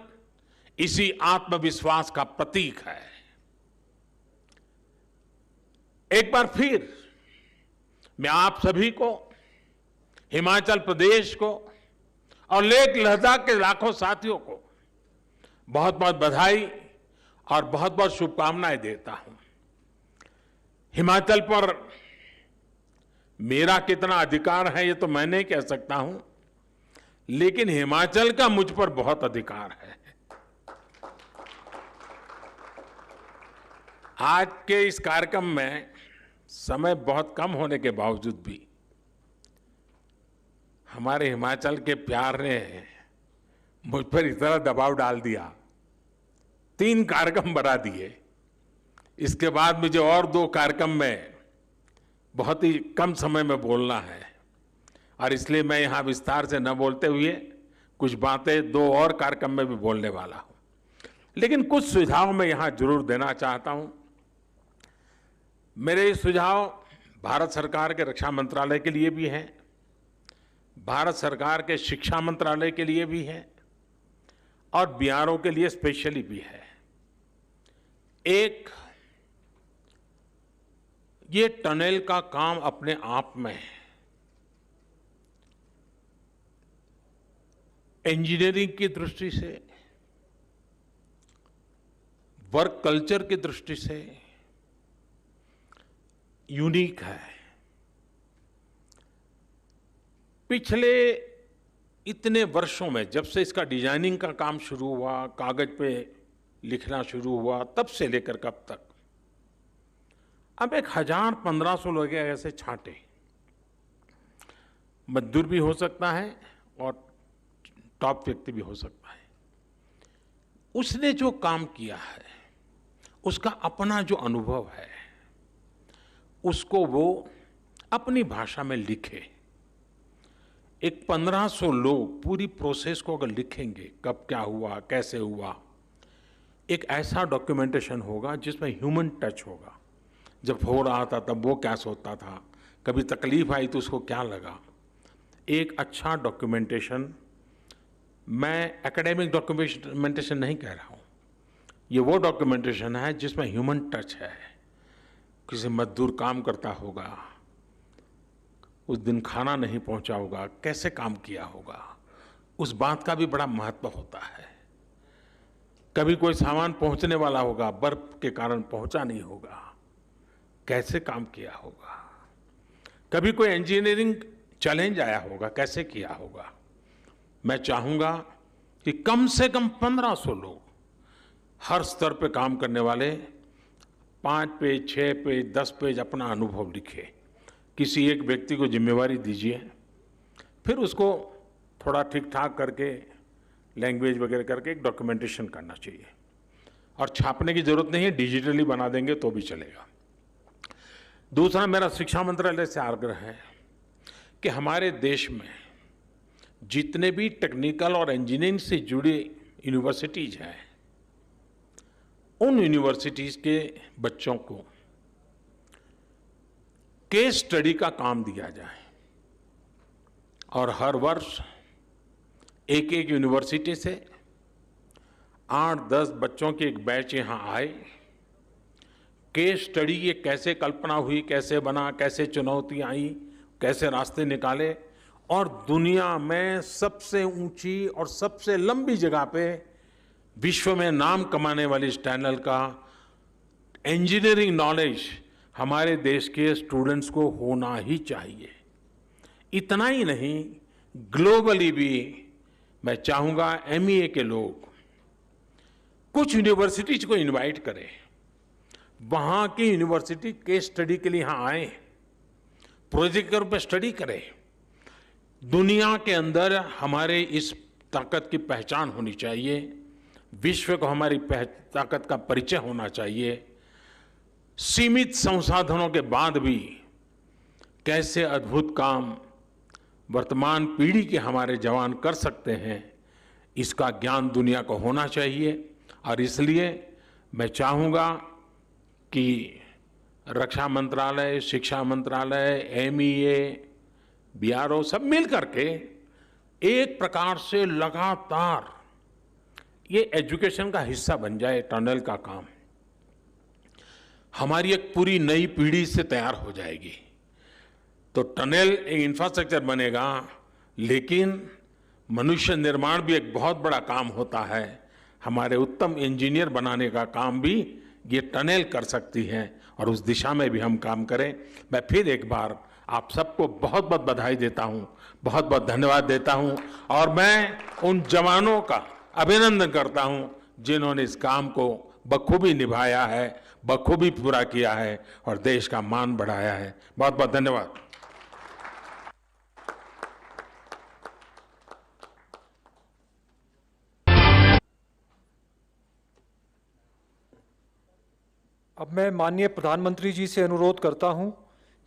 इसी आत्मविश्वास का प्रतीक है। एक बार फिर मैं आप सभी को, हिमाचल प्रदेश को और लेह लद्दाख के लाखों साथियों को बहुत बहुत बधाई और बहुत बहुत शुभकामनाएं देता हूं। हिमाचल पर मेरा कितना अधिकार है ये तो मैं नहीं कह सकता हूं, लेकिन हिमाचल का मुझ पर बहुत अधिकार है। आज के इस कार्यक्रम में समय बहुत कम होने के बावजूद भी हमारे हिमाचल के प्यार ने मुझ पर इतना दबाव डाल दिया, 3 कार्यक्रम बढ़ा दिए। इसके बाद मुझे और 2 कार्यक्रम में बहुत ही कम समय में बोलना है और इसलिए मैं यहां विस्तार से न बोलते हुए कुछ बातें 2 और कार्यक्रम में भी बोलने वाला हूं। लेकिन कुछ सुझाव मैं यहां जरूर देना चाहता हूं। मेरे सुझाव भारत सरकार के रक्षा मंत्रालय के लिए भी हैं, भारत सरकार के शिक्षा मंत्रालय के लिए भी है और बीआरओ के लिए स्पेशली भी है। एक, ये टनल का काम अपने आप में इंजीनियरिंग की दृष्टि से, वर्क कल्चर की दृष्टि से यूनिक है। पिछले इतने वर्षों में, जब से इसका डिजाइनिंग का काम शुरू हुआ, कागज पे लिखना शुरू हुआ, तब से लेकर कब तक, अब 1000-1500 लोग ऐसे छांटे, मजदूर भी हो सकता है और टॉप व्यक्ति भी हो सकता है। उसने जो काम किया है, उसका अपना जो अनुभव है, उसको वो अपनी भाषा में लिखे। एक 1500 लोग पूरी प्रोसेस को अगर लिखेंगे, कब क्या हुआ, कैसे हुआ, एक ऐसा डॉक्यूमेंटेशन होगा जिसमें ह्यूमन टच होगा। जब हो रहा था तब वो क्या सोचता था, कभी तकलीफ आई तो उसको क्या लगा। एक अच्छा डॉक्यूमेंटेशन, मैं एकेडमिक डॉक्यूमेंटेशन नहीं कह रहा हूँ, ये वो डॉक्यूमेंटेशन है जिसमें ह्यूमन टच है। किसी मजदूर काम करता होगा, उस दिन खाना नहीं पहुंचा होगा, कैसे काम किया होगा, उस बात का भी बड़ा महत्व होता है। कभी कोई सामान पहुंचने वाला होगा, बर्फ के कारण पहुंचा नहीं होगा, कैसे काम किया होगा। कभी कोई इंजीनियरिंग चैलेंज आया होगा, कैसे किया होगा। मैं चाहूंगा कि कम से कम 1500 लोग हर स्तर पे काम करने वाले 5 पेज, 6 पेज, 10 पेज अपना अनुभव लिखे। किसी एक व्यक्ति को जिम्मेवारी दीजिए, फिर उसको थोड़ा ठीक ठाक करके लैंग्वेज वगैरह करके एक डॉक्यूमेंटेशन करना चाहिए। और छापने की जरूरत नहीं है, डिजिटली बना देंगे तो भी चलेगा। दूसरा, मेरा शिक्षा मंत्रालय से आग्रह है कि हमारे देश में जितने भी टेक्निकल और इंजीनियरिंग से जुड़े यूनिवर्सिटीज हैं, उन यूनिवर्सिटीज के बच्चों को केस स्टडी का काम दिया जाए और हर वर्ष एक एक यूनिवर्सिटी से 8-10 बच्चों के एक बैच यहाँ आए। केस स्टडी ये कैसे कल्पना हुई, कैसे बना, कैसे चुनौतियाँ आई, कैसे रास्ते निकाले, और दुनिया में सबसे ऊंची और सबसे लंबी जगह पे विश्व में नाम कमाने वाली इस टनल का इंजीनियरिंग नॉलेज हमारे देश के स्टूडेंट्स को होना ही चाहिए। इतना ही नहीं, ग्लोबली भी मैं चाहूंगा एमईए के लोग कुछ यूनिवर्सिटीज को इनवाइट करें, वहां की यूनिवर्सिटी केस स्टडी के लिए यहां आए, प्रोजेक्ट के रूप में स्टडी करें। दुनिया के अंदर हमारे इस ताकत की पहचान होनी चाहिए। विश्व को हमारी ताकत का परिचय होना चाहिए। सीमित संसाधनों के बाद भी कैसे अद्भुत काम वर्तमान पीढ़ी के हमारे जवान कर सकते हैं, इसका ज्ञान दुनिया को होना चाहिए। और इसलिए मैं चाहूँगा कि रक्षा मंत्रालय, शिक्षा मंत्रालय, MEA, BRO सब मिल करके एक प्रकार से लगातार ये एजुकेशन का हिस्सा बन जाए। टनल का काम हमारी एक पूरी नई पीढ़ी से तैयार हो जाएगी। तो टनल एक इंफ्रास्ट्रक्चर बनेगा, लेकिन मनुष्य निर्माण भी एक बहुत बड़ा काम होता है। हमारे उत्तम इंजीनियर बनाने का काम भी ये टनल कर सकती हैं, और उस दिशा में भी हम काम करें। मैं फिर एक बार आप सबको बहुत बहुत बधाई देता हूँ, बहुत बहुत धन्यवाद देता हूँ, और मैं उन जवानों का अभिनंदन करता हूँ जिन्होंने इस काम को बखूबी निभाया है, बखूबी पूरा किया है और देश का मान बढ़ाया है। बहुत बहुत धन्यवाद। अब मैं माननीय प्रधानमंत्री जी से अनुरोध करता हूं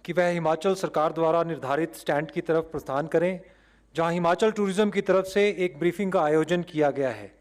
कि वह हिमाचल सरकार द्वारा निर्धारित स्टैंड की तरफ प्रस्थान करें, जहां हिमाचल टूरिज्म की तरफ से एक ब्रीफिंग का आयोजन किया गया है।